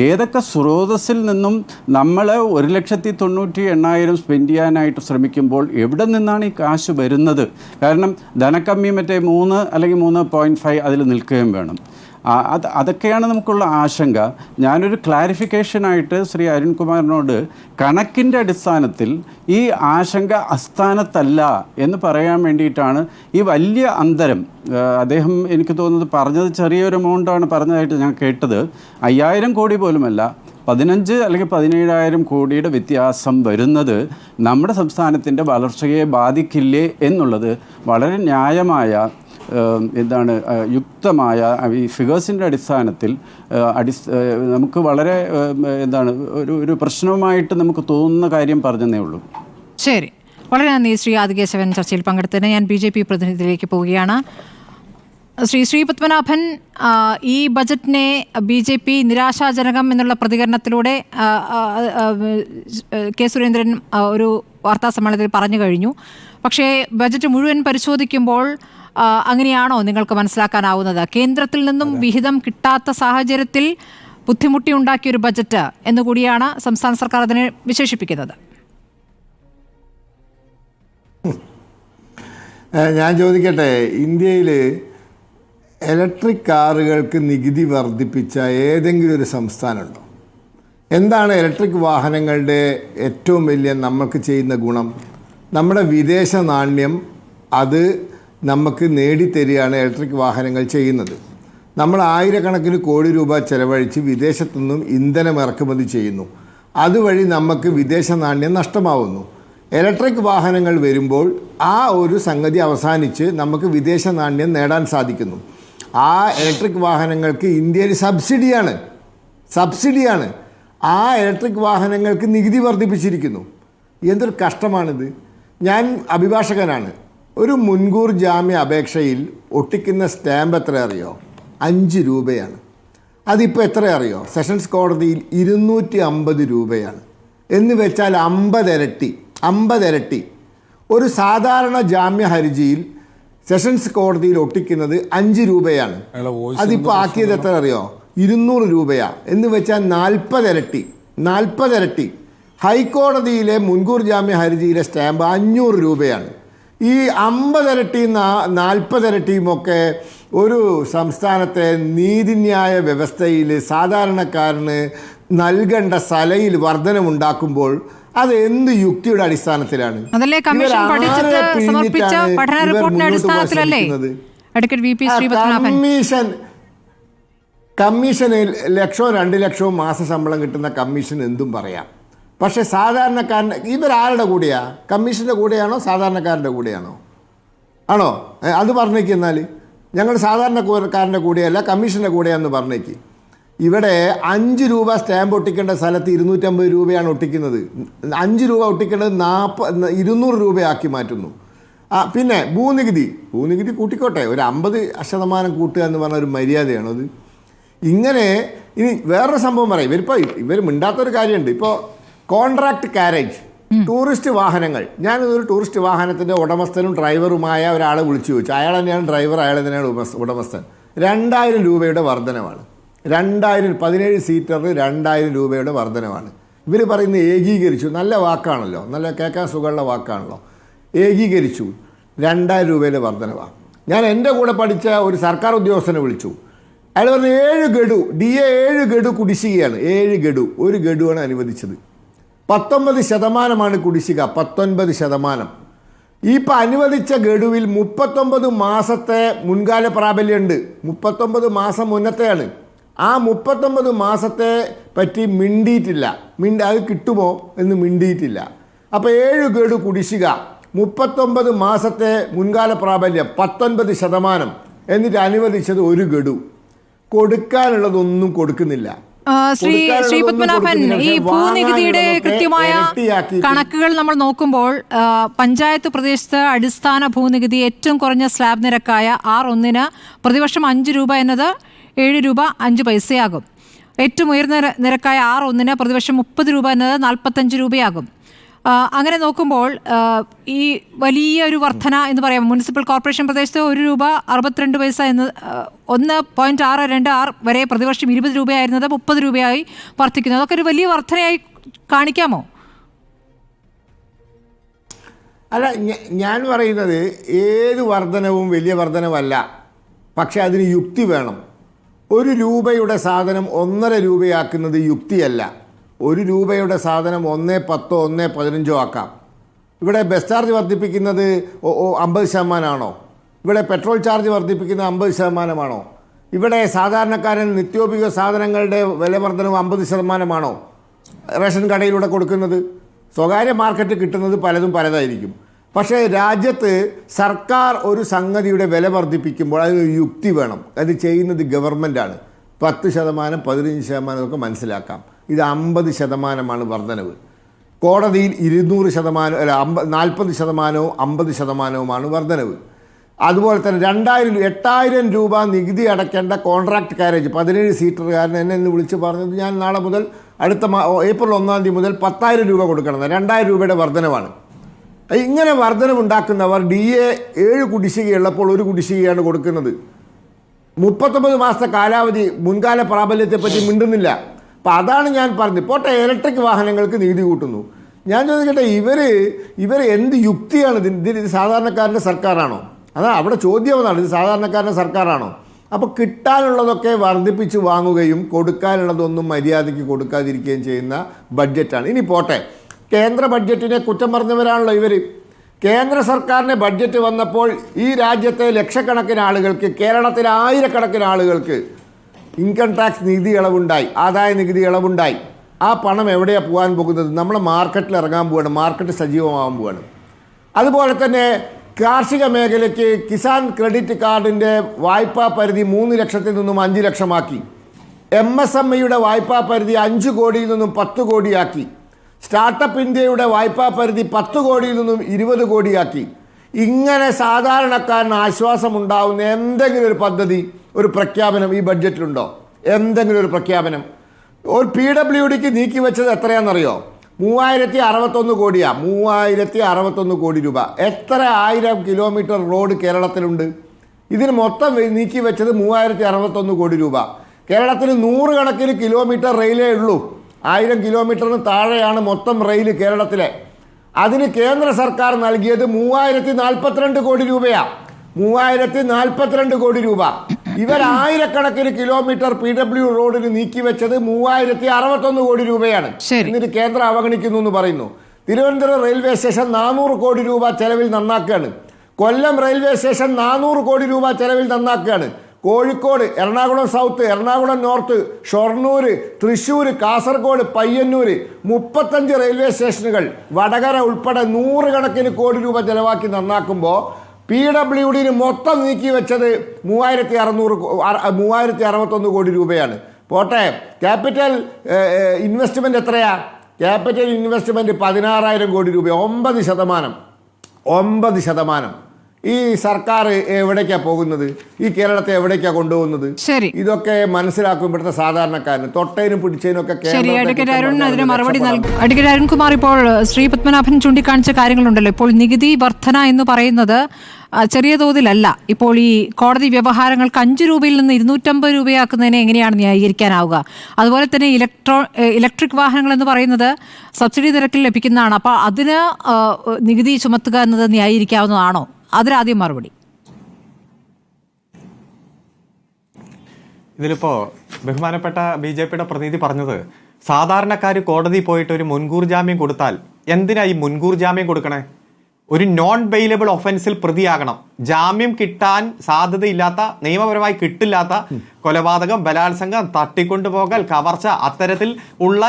ഏതൊക്കെ സ്രോതസ്സിൽ നിന്നും നമ്മൾ 1,98,000 സ്പെൻഡ് ചെയ്യാനായിട്ട് ശ്രമിക്കുമ്പോൾ എവിടെ നിന്നാണ് ഈ കാശ് വരുന്നത്? കാരണം ധനക്കമ്മി മറ്റേ 3 അല്ലെങ്കിൽ 3.5 അതിൽ നിൽക്കുകയും വേണം. അതൊക്കെയാണ് നമുക്കുള്ള ആശങ്ക. ഞാനൊരു ക്ലാരിഫിക്കേഷനായിട്ട് ശ്രീ അരുൺകുമാറിനോട് കണക്കിൻ്റെ അടിസ്ഥാനത്തിൽ ഈ ആശങ്ക അസ്ഥാനത്തല്ല എന്ന് പറയാൻ വേണ്ടിയിട്ടാണ് ഈ വലിയ അന്തരം. അദ്ദേഹം എനിക്ക് തോന്നുന്നത് പറഞ്ഞത് ചെറിയൊരു എമൗണ്ടാണ് പറഞ്ഞതായിട്ട് ഞാൻ കേട്ടത്. 5,000 കോടി പോലുമല്ല, 15 അല്ലെങ്കിൽ 17,000 കോടിയുടെ വ്യത്യാസം വരുന്നത് നമ്മുടെ സംസ്ഥാനത്തിൻ്റെ വളർച്ചയെ ബാധിക്കില്ലേ എന്നുള്ളത് വളരെ ന്യായമായ യുക്തമായ ഈ ഫിഗേഴ്സിൻ്റെ അടിസ്ഥാനത്തിൽ നമുക്ക് വളരെ ഒരു പ്രശ്നവുമായിട്ട് നമുക്ക് തോന്നുന്ന കാര്യം പറഞ്ഞതേ ഉള്ളൂ. ശരി, വളരെ നന്ദി ശ്രീ ആദികേശവൻ ചർച്ചയിൽ പങ്കെടുത്തതിന്. ഞാൻ BJP പ്രതിനിധിയിലേക്ക് പോവുകയാണ്. ശ്രീ പത്മനാഭൻ, ഈ ബജറ്റിനെ BJP നിരാശാജനകം എന്നുള്ള പ്രതികരണത്തിലൂടെ കെ സുരേന്ദ്രൻ ഒരു വാർത്താസമ്മേളനത്തിൽ പറഞ്ഞു കഴിഞ്ഞു. പക്ഷേ ബജറ്റ് മുഴുവൻ പരിശോധിക്കുമ്പോൾ അങ്ങനെയാണോ നിങ്ങൾക്ക് മനസ്സിലാക്കാനാവുന്നത്? കേന്ദ്രത്തിൽ നിന്നും വിഹിതം കിട്ടാത്ത സാഹചര്യത്തിൽ ബുദ്ധിമുട്ടി ഉണ്ടാക്കിയൊരു ബജറ്റ് എന്നുകൂടിയാണ് സംസ്ഥാന സർക്കാർ അതിനെ വിശേഷിപ്പിക്കുന്നത്. ഞാൻ ചോദിക്കട്ടെ, ഇന്ത്യയിൽ ഇലക്ട്രിക് കാറുകൾക്ക് നികുതി വർദ്ധിപ്പിച്ച ഏതെങ്കിലും ഒരു സംസ്ഥാനമുണ്ടോ? എന്താണ് ഇലക്ട്രിക് വാഹനങ്ങളുടെ ഏറ്റവും വലിയ നമുക്ക് ചെയ്യുന്ന ഗുണം? നമ്മുടെ വിദേശ നാണ്യം അത് നമുക്ക് നേടിത്തരികയാണ് ഇലക്ട്രിക് വാഹനങ്ങൾ ചെയ്യുന്നത്. നമ്മൾ ആയിരക്കണക്കിന് കോടി രൂപ ചെലവഴിച്ച് വിദേശത്തു നിന്നും ഇന്ധനം ഇറക്കുമതി ചെയ്യുന്നു. അതുവഴി നമുക്ക് വിദേശ നാണ്യം നഷ്ടമാവുന്നു. ഇലക്ട്രിക് വാഹനങ്ങൾ വരുമ്പോൾ ആ ഒരു സംഗതി അവസാനിച്ച് നമുക്ക് വിദേശ നാണ്യം നേടാൻ സാധിക്കുന്നു. ആ ഇലക്ട്രിക് വാഹനങ്ങൾക്ക് ഇന്ത്യയിൽ സബ്സിഡിയാണ്. ആ ഇലക്ട്രിക് വാഹനങ്ങൾക്ക് നികുതി വർദ്ധിപ്പിച്ചിരിക്കുന്നു. എന്തൊരു കഷ്ടമാണിത്. ഞാൻ അഭിഭാഷകനാണ്. ഒരു മുൻകൂർ ജാമ്യ അപേക്ഷയിൽ ഒട്ടിക്കുന്ന സ്റ്റാമ്പ് എത്ര അറിയോ? 5 രൂപയാണ്. അതിപ്പോൾ എത്ര അറിയോ? സെഷൻസ് കോടതിയിൽ 250 രൂപയാണ്. എന്ന് വെച്ചാൽ 50 ഇരട്ടി. ഒരു സാധാരണ ജാമ്യ ഹർജിയിൽ സെഷൻസ് കോടതിയിൽ ഒട്ടിക്കുന്നത് 5 രൂപയാണ്. അതിപ്പോൾ ആക്കിയത് എത്ര അറിയോ? 200 രൂപയാണ്. എന്ന് വെച്ചാൽ 40 ഇരട്ടി. ഹൈക്കോടതിയിലെ മുൻകൂർ ജാമ്യ ഹർജിയിലെ സ്റ്റാമ്പ് 500 രൂപയാണ്. ഈ 50 ഇരട്ടിയും 40 ഇരട്ടിയുമൊക്കെ ഒരു സംസ്ഥാനത്തെ നീതിന്യായ വ്യവസ്ഥയിൽ സാധാരണക്കാരന് നൽകേണ്ട സലയിൽ വർധനമുണ്ടാക്കുമ്പോൾ അത് എന്ത് യുക്തിയുടെ അടിസ്ഥാനത്തിലാണ്? അതല്ലേ കമ്മീഷൻ പഠിച്ചിട്ട് സമർപ്പിച്ച പഠന റിപ്പോർട്ടിന്റെ അടിസ്ഥാനത്തിലല്ലേ അഡ്വക്കേറ്റ് വി.പി. ശ്രീപത്മനാഭൻ? കമ്മീഷന് 1 ലക്ഷവും 2 ലക്ഷവും മാസ ശമ്പളം കിട്ടുന്ന കമ്മീഷൻ എന്തും പറയാം. പക്ഷെ സാധാരണക്കാരൻ ഇവരാരുടെ കൂടെയാ? കമ്മീഷൻ്റെ കൂടെയാണോ സാധാരണക്കാരൻ്റെ കൂടെയാണോ? ആണോ? അത് പറഞ്ഞേക്ക്. എന്നാൽ ഞങ്ങൾ സാധാരണക്കാരൻ്റെ കൂടെയല്ല കമ്മീഷൻ്റെ കൂടെയാണെന്ന് പറഞ്ഞേക്ക്. ഇവിടെ 5 രൂപ സ്റ്റാമ്പ് ഒട്ടിക്കേണ്ട സ്ഥലത്ത് 250 രൂപയാണ് ഒട്ടിക്കുന്നത്. 5 രൂപ ഒട്ടിക്കേണ്ടത് 200 രൂപയാക്കി മാറ്റുന്നു. പിന്നെ ഭൂനികുതി കൂട്ടിക്കോട്ടെ, ഒരു 50% കൂട്ടുക എന്ന് പറഞ്ഞ ഒരു മര്യാദയാണോ അത്? ഇങ്ങനെ ഇനി വേറൊരു സംഭവം പറയാം. ഇവർ മിണ്ടാത്തൊരു കാര്യമുണ്ട്. ഇപ്പോൾ കോൺട്രാക്ട് കാരേജ്, ടൂറിസ്റ്റ് വാഹനങ്ങൾ. ഞാനിതൊരു ടൂറിസ്റ്റ് വാഹനത്തിൻ്റെ ഉടമസ്ഥനും ഡ്രൈവറുമായ ഒരാളെ വിളിച്ചു ചോദിച്ചു. അയാൾ തന്നെയാണ് ഡ്രൈവർ, അയാൾ തന്നെയാണ് ഉടമസ്ഥൻ. 2000 രൂപയുടെ വർധനമാണ്. 17 സീറ്ററിന് 2000 രൂപയുടെ വർധനമാണ്. ഇവർ പറയുന്നത് ഏകീകരിച്ചു. നല്ല വാക്കാണല്ലോ, നല്ല കേൾക്കാൻ സുഖമുള്ള വാക്കാണല്ലോ. ഏകീകരിച്ചു. 2000 രൂപയുടെ വർധനവാണ്. ഞാൻ എൻ്റെ കൂടെ പഠിച്ച ഒരു സർക്കാർ ഉദ്യോഗസ്ഥനെ വിളിച്ചു. അയാൾ പറഞ്ഞ് 7 ഗഡു DA 7 ഗഡു കുടിശ്ശികയാണ്. 7 ഗഡു, ഒരു ഗഡുവാണ് അനുവദിച്ചത്. 19% കുടിശ്ശിക. 19%. ഇപ്പം അനുവദിച്ച ഗഡുവിൽ 39 മാസത്തെ മുൻകാല പ്രാബല്യമുണ്ട്. 39 മാസം മുന്നത്തെയാണ്. ആ 39 മാസത്തെ പറ്റി മിണ്ടിയിട്ടില്ല. അത് കിട്ടുമോ എന്ന് മിണ്ടിയിട്ടില്ല. അപ്പോൾ 7 ഗഡു കുടിശ്ശിക, 39 മാസത്തെ മുൻകാല പ്രാബല്യം, 19%. എന്നിട്ട് അനുവദിച്ചത് 1 ഗഡു. കൊടുക്കാനുള്ളതൊന്നും കൊടുക്കുന്നില്ല. ശ്രീ പത്മനാഭൻ, ഈ ഭൂനികുതിയുടെ കൃത്യമായ കണക്കുകൾ നമ്മൾ നോക്കുമ്പോൾ പഞ്ചായത്ത് പ്രദേശത്ത് അടിസ്ഥാന ഭൂനികുതി ഏറ്റവും കുറഞ്ഞ സ്ലാബ് നിരക്കായ R1 പ്രതിവർഷം 5 രൂപ എന്നത് 7 രൂപ 5 പൈസയാകും. ഏറ്റവും ഉയർന്ന നിരക്കായ R1 പ്രതിവർഷം 30 രൂപ എന്നത് 45 രൂപയാകും. അങ്ങനെ നോക്കുമ്പോൾ ഈ വലിയൊരു വർധന എന്ന് പറയാം. മുനിസിപ്പൽ കോർപ്പറേഷൻ പ്രദേശത്ത് 1 രൂപ 62 പൈസ എന്ന് 1.626 വരെ പ്രതിവർഷം 20 രൂപയായിരുന്നത് 30 രൂപയായി വർദ്ധിക്കുന്നു. അതൊക്കെ ഒരു വലിയ വർധനയായി കാണിക്കാമോ? അല്ല, ഞാൻ പറയുന്നത് ഏത് വർധനവും വലിയ വർധനവല്ല. പക്ഷെ അതിന് യുക്തി വേണം. 1 രൂപയുടെ സാധനം 1.5 രൂപയാക്കുന്നത് യുക്തിയല്ല. 1 രൂപയുടെ സാധനം 1.10 1.15 ആക്കാം. ഇവിടെ ബസ് ചാർജ് വർദ്ധിപ്പിക്കുന്നത് 50% ആണോ? ഇവിടെ പെട്രോൾ ചാർജ് വർദ്ധിപ്പിക്കുന്നത് 50% ആണോ? ഇവിടെ സാധാരണക്കാരൻ നിത്യോപയോഗ സാധനങ്ങളുടെ വില വർധനവ് 50% ആണോ റേഷൻ കടയിലൂടെ കൊടുക്കുന്നത്? സ്വകാര്യ മാർക്കറ്റ് കിട്ടുന്നത് പലതായിരിക്കും. പക്ഷേ രാജ്യത്ത് സർക്കാർ ഒരു സംഗതിയുടെ വില വർദ്ധിപ്പിക്കുമ്പോൾ അതിനൊരു യുക്തി വേണം. അത് ചെയ്യുന്നത് ഗവൺമെൻറ്റാണ്. 10%, 15% ഒക്കെ മനസ്സിലാക്കാം. ഇത് 50% വർധനവ്. കോടതിയിൽ 200% അല്ല 40%, 50% വർധനവ്. അതുപോലെ തന്നെ 8,000 രൂപ നികുതി അടയ്ക്കേണ്ട കോൺട്രാക്ട് കാരേജ് 17 സീറ്ററുകാരൻ എന്നെ ഇന്ന് വിളിച്ച് പറഞ്ഞത് ഞാൻ നാളെ മുതൽ അടുത്ത ഏപ്രിൽ 1-ാം തീയതി മുതൽ 10,000 രൂപ കൊടുക്കണം. 2,000 രൂപയുടെ വർധനവാണ്. ഇങ്ങനെ വർധനവുണ്ടാക്കുന്നവർ DA 7 കുടിശ്ശികയുള്ളപ്പോൾ 1 കുടിശ്ശികയാണ് കൊടുക്കുന്നത്. 39 മാസത്തെ കാലാവധി മുൻകാല പ്രാബല്യത്തെപ്പറ്റി മിണ്ടുന്നില്ല. അപ്പം അതാണ് ഞാൻ പറഞ്ഞത്. പോട്ടെ, ഇലക്ട്രിക് വാഹനങ്ങൾക്ക് നികുതി കൂട്ടുന്നു. ഞാൻ ചോദിക്കട്ടെ, ഇവർ എന്ത് യുക്തിയാണ് ഇത് സാധാരണക്കാരൻ്റെ സർക്കാരാണോ? അതാ അവിടെ ചോദ്യം അതാണ്. ഇത് സാധാരണക്കാരൻ്റെ സർക്കാരാണോ? അപ്പോൾ കിട്ടാനുള്ളതൊക്കെ വർദ്ധിപ്പിച്ച് വാങ്ങുകയും കൊടുക്കാനുള്ളതൊന്നും മര്യാദയ്ക്ക് കൊടുക്കാതിരിക്കുകയും ചെയ്യുന്ന ബഡ്ജറ്റാണ്. ഇനി പോട്ടെ, കേന്ദ്ര ബഡ്ജറ്റിനെ കുറ്റം പറഞ്ഞവരാണല്ലോ ഇവർ. കേന്ദ്ര സർക്കാരിൻ്റെ ബഡ്ജറ്റ് വന്നപ്പോൾ ഈ രാജ്യത്തെ ലക്ഷക്കണക്കിന് ആളുകൾക്ക്, കേരളത്തിലെ 1000കണക്കിന് ആളുകൾക്ക് ഇൻകം ടാക്സ് നികുതി ഇളവുണ്ടായി, ആദായ നികുതി ഇളവുണ്ടായി. ആ പണം എവിടെയാണ് പോകാൻ പോകുന്നത്? നമ്മൾ മാർക്കറ്റിൽ ഇറങ്ങാൻ പോവുകയാണ്, മാർക്കറ്റ് സജീവമാകാൻ പോവുകയാണ്. അതുപോലെ തന്നെ കാർഷിക മേഖലയ്ക്ക് കിസാൻ ക്രെഡിറ്റ് കാർഡിൻ്റെ വായ്പാ പരിധി 3 ലക്ഷത്തിൽ നിന്നും 5 ലക്ഷമാക്കി. MSMEയുടെ വായ്പാ പരിധി 5 കോടിയിൽ നിന്നും 10 കോടിയാക്കി. സ്റ്റാർട്ടപ്പ് ഇന്ത്യയുടെ വായ്പാ പരിധി 10 കോടിയിൽ നിന്നും 20 കോടിയാക്കി. ഇങ്ങനെ സാധാരണക്കാരന് ആശ്വാസമുണ്ടാവുന്ന എന്തെങ്കിലും ഒരു പദ്ധതി, ഒരു പ്രഖ്യാപനം ഈ ബഡ്ജറ്റിലുണ്ടോ? എന്തെങ്കിലും ഒരു പ്രഖ്യാപനം? ഒരു PWDക്ക് നീക്കി വെച്ചത് എത്രയാണെന്നറിയോ? 3061 കോടിയാണ്. 3061 കോടി രൂപ. എത്ര 1000 കിലോമീറ്റർ റോഡ് കേരളത്തിലുണ്ട്? ഇതിന് മൊത്തം നീക്കി വെച്ചത് 3061 കോടി രൂപ. കേരളത്തിന് 100 കണക്കിന് കിലോമീറ്റർ റെയിലേ ഉള്ളൂ. 1000 കിലോമീറ്ററിന് താഴെയാണ് മൊത്തം റെയിൽ കേരളത്തിലെ. അതിന് കേന്ദ്ര സർക്കാർ നൽകിയത് 3042 കോടി രൂപയാണ്. 3042 കോടി രൂപ. ഇവർ ആയിരക്കണക്കിന് കിലോമീറ്റർ PW റോഡിന് നീക്കിവെച്ചത് 3061 കോടി രൂപയാണ്. എന്നിട്ട് കേന്ദ്രം അവഗണിക്കുന്നു എന്ന് പറയുന്നു. തിരുവനന്തപുരം റെയിൽവേ സ്റ്റേഷൻ 400 കോടി രൂപ ചെലവിൽ നന്നാക്കുകയാണ്. കൊല്ലം റെയിൽവേ സ്റ്റേഷൻ 400 കോടി രൂപ ചെലവിൽ നന്നാക്കുകയാണ്. Kozhikode, Ernakulam south, Ernakulam north, Shoranur, Thrissur, Kasaragod, Payyanur 35 railway സ്റ്റേഷനുകൾ വടകര ഉൾപ്പെടെ 100 കണക്കിന് കോടി രൂപ ചെലവാക്കി നന്നാക്കുമ്പോൾ PWDന് മൊത്തം നീക്കി വെച്ചത് 3061 കോടി രൂപയാണ്. പോട്ടെ, ക്യാപിറ്റൽ ഇൻവെസ്റ്റ്മെന്റ് എത്രയാ? ക്യാപിറ്റൽ ഇൻവെസ്റ്റ്മെന്റ് 16,000 കോടി രൂപ, 9%. ഈ സർക്കാർ എവിടേക്കാ പോകുന്നത്? ഈ കേരളത്തെ എവിടേക്കാ കൊണ്ടുപോകുന്നത്? ഇതൊക്കെ മനസ്സിലാക്കും ഇവിടുത്തെ സാധാരണക്കാരന്. തൊട്ടേനും പിടിച്ചതിനും ഒക്കെ മറുപടി അഡ്വക്കേറ്റ് അരുൺകുമാർ, ഇപ്പോൾ ശ്രീ പത്മനാഭൻ ചൂണ്ടിക്കാണിച്ച കാര്യങ്ങളുണ്ടല്ലോ. ഇപ്പോൾ നികുതി വർധന എന്ന് പറയുന്നത് ചെറിയ തോതിലല്ല. ഇപ്പോൾ ഈ കോടതി വ്യവഹാരങ്ങൾക്ക് 5 രൂപയിൽ നിന്ന് 250 രൂപയാക്കുന്നതിനെ എങ്ങനെയാണ് ന്യായീകരിക്കാനാവുക? അതുപോലെ തന്നെ ഇലക്ട്രിക് വാഹനങ്ങൾ എന്ന് പറയുന്നത് സബ്സിഡി നിരക്കിൽ ലഭിക്കുന്നതാണ്. അപ്പോൾ അതിന് നികുതി ചുമത്തുക എന്നത് ന്യായീകരിക്കാവുന്നതാണോ? അതിലാദ്യം മറുപടി. ഇതിലിപ്പോ ബഹുമാനപ്പെട്ട BJPയുടെ പ്രതിനിധി പറഞ്ഞത്, സാധാരണക്കാർ കോടതി പോയിട്ട് ഒരു മുൻകൂർ ജാമ്യം കൊടുത്താൽ എന്തിനാ ഈ മുൻകൂർ ജാമ്യം കൊടുക്കണേ? ഒരു നോൺ ബെയിലബിൾ ഒഫൻസിൽ പ്രതിയാകണം. ജാമ്യം കിട്ടാൻ സാധ്യതയില്ലാത്ത, നിയമപരമായി കിട്ടില്ലാത്ത കൊലപാതകം, ബലാത്സംഗം, തട്ടിക്കൊണ്ടുപോകൽ, കവർച്ച, അത്തരത്തിൽ ഉള്ള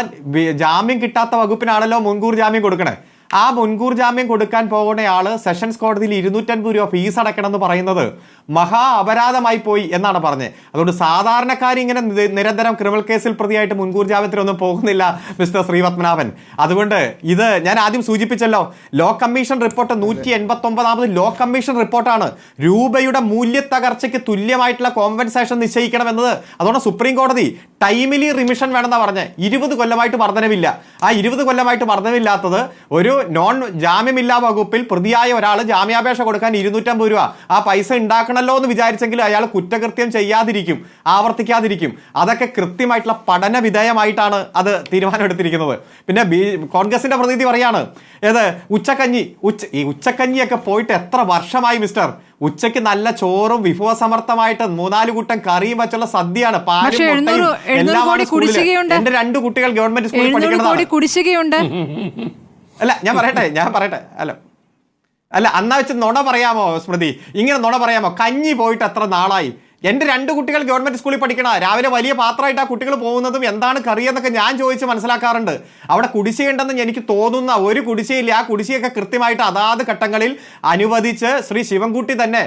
ജാമ്യം കിട്ടാത്ത വകുപ്പിനാണല്ലോ മുൻകൂർ ജാമ്യം കൊടുക്കണേ. ആ മുൻകൂർ ജാമ്യം കൊടുക്കാൻ പോകുന്നയാള് സെഷൻസ് കോടതിയിൽ 250 രൂപ ഫീസ് അടയ്ക്കണം എന്ന് പറയുന്നത് മഹാ അപരാധമായി പോയി എന്നാണ് പറഞ്ഞത്. അതുകൊണ്ട് സാധാരണക്കാർ ഇങ്ങനെ നിരന്തരം ക്രിമിനൽ കേസിൽ പ്രതിയായിട്ട് മുൻകൂർ ജാമ്യത്തിലൊന്നും പോകുന്നില്ല മിസ്റ്റർ ശ്രീപത്മനാഭൻ. അതുകൊണ്ട് ഇത് ഞാൻ ആദ്യം സൂചിപ്പിച്ചല്ലോ, ലോ കമ്മീഷൻ റിപ്പോർട്ട് 189ാമത് ലോ കമ്മീഷൻ റിപ്പോർട്ടാണ്. രൂപയുടെ മൂല്യത്തകർച്ചയ്ക്ക് തുല്യമായിട്ടുള്ള കോമ്പൻസേഷൻ നിശ്ചയിക്കണമെന്നത്. അതുകൊണ്ട് സുപ്രീം കോടതി ടൈമിലി റിമിഷൻ വേണമെന്നാണ് പറഞ്ഞത്. 20 കൊല്ലമായിട്ട് വർധനവില്ല. ആ 20 കൊല്ലമായിട്ട് വർധനവില്ലാത്തത് ഒരു നോൺ ജാമ്യമില്ലാ വകുപ്പിൽ പ്രതിയായ ഒരാൾ ജാമ്യാപേക്ഷ കൊടുക്കാൻ 250 രൂപ ആ പൈസ ഉണ്ടാക്കണമല്ലോ എന്ന് വിചാരിച്ചെങ്കിൽ അയാൾ കുറ്റകൃത്യം ചെയ്യാതിരിക്കും, ആവർത്തിക്കാതിരിക്കും. അതൊക്കെ കൃത്യമായിട്ടുള്ള പഠന വിധേയമായിട്ടാണ് അത് തീരുമാനമെടുത്തിരിക്കുന്നത്. പിന്നെ കോൺഗ്രസിന്റെ പ്രതിനിധി പറയാണ് ഏത് ഉച്ചക്കഞ്ഞിയൊക്കെ പോയിട്ട് എത്ര വർഷമായി മിസ്റ്റർ? ഉച്ചയ്ക്ക് നല്ല ചോറും വിഭവസമർത്ഥമായിട്ട് 3-4 കൂട്ടം കറിയും വെച്ചുള്ള സദ്യയാണ്. എന്റെ 2 കുട്ടികൾ ഗവൺമെന്റ് സ്കൂളിൽ പഠിക്കുന്നതാണ്. അല്ല ഞാൻ പറയട്ടെ അല്ല അന്നാ വെച്ച് നുണ പറയാമോ സ്മൃതി? ഇങ്ങനെ നുണ പറയാമോ? കഞ്ഞി പോയിട്ട് എത്ര നാളായി? എൻ്റെ 2 കുട്ടികൾ ഗവൺമെന്റ് സ്കൂളിൽ പഠിക്കണ. രാവിലെ വലിയ പാത്രമായിട്ട് ആ കുട്ടികൾ പോകുന്നതും എന്താണ് കറി എന്നൊക്കെ ഞാൻ ചോദിച്ച് മനസ്സിലാക്കാറുണ്ട്. അവിടെ കുടിശ്ശികയുണ്ടെന്ന് എനിക്ക് തോന്നുന്ന ഒരു കുടിശ്ശികയില്ല. ആ കുടിശ്ശികയൊക്കെ കൃത്യമായിട്ട് അതാത് ഘട്ടങ്ങളിൽ അനുവദിച്ച് ശ്രീ ശിവൻകുട്ടി തന്നെ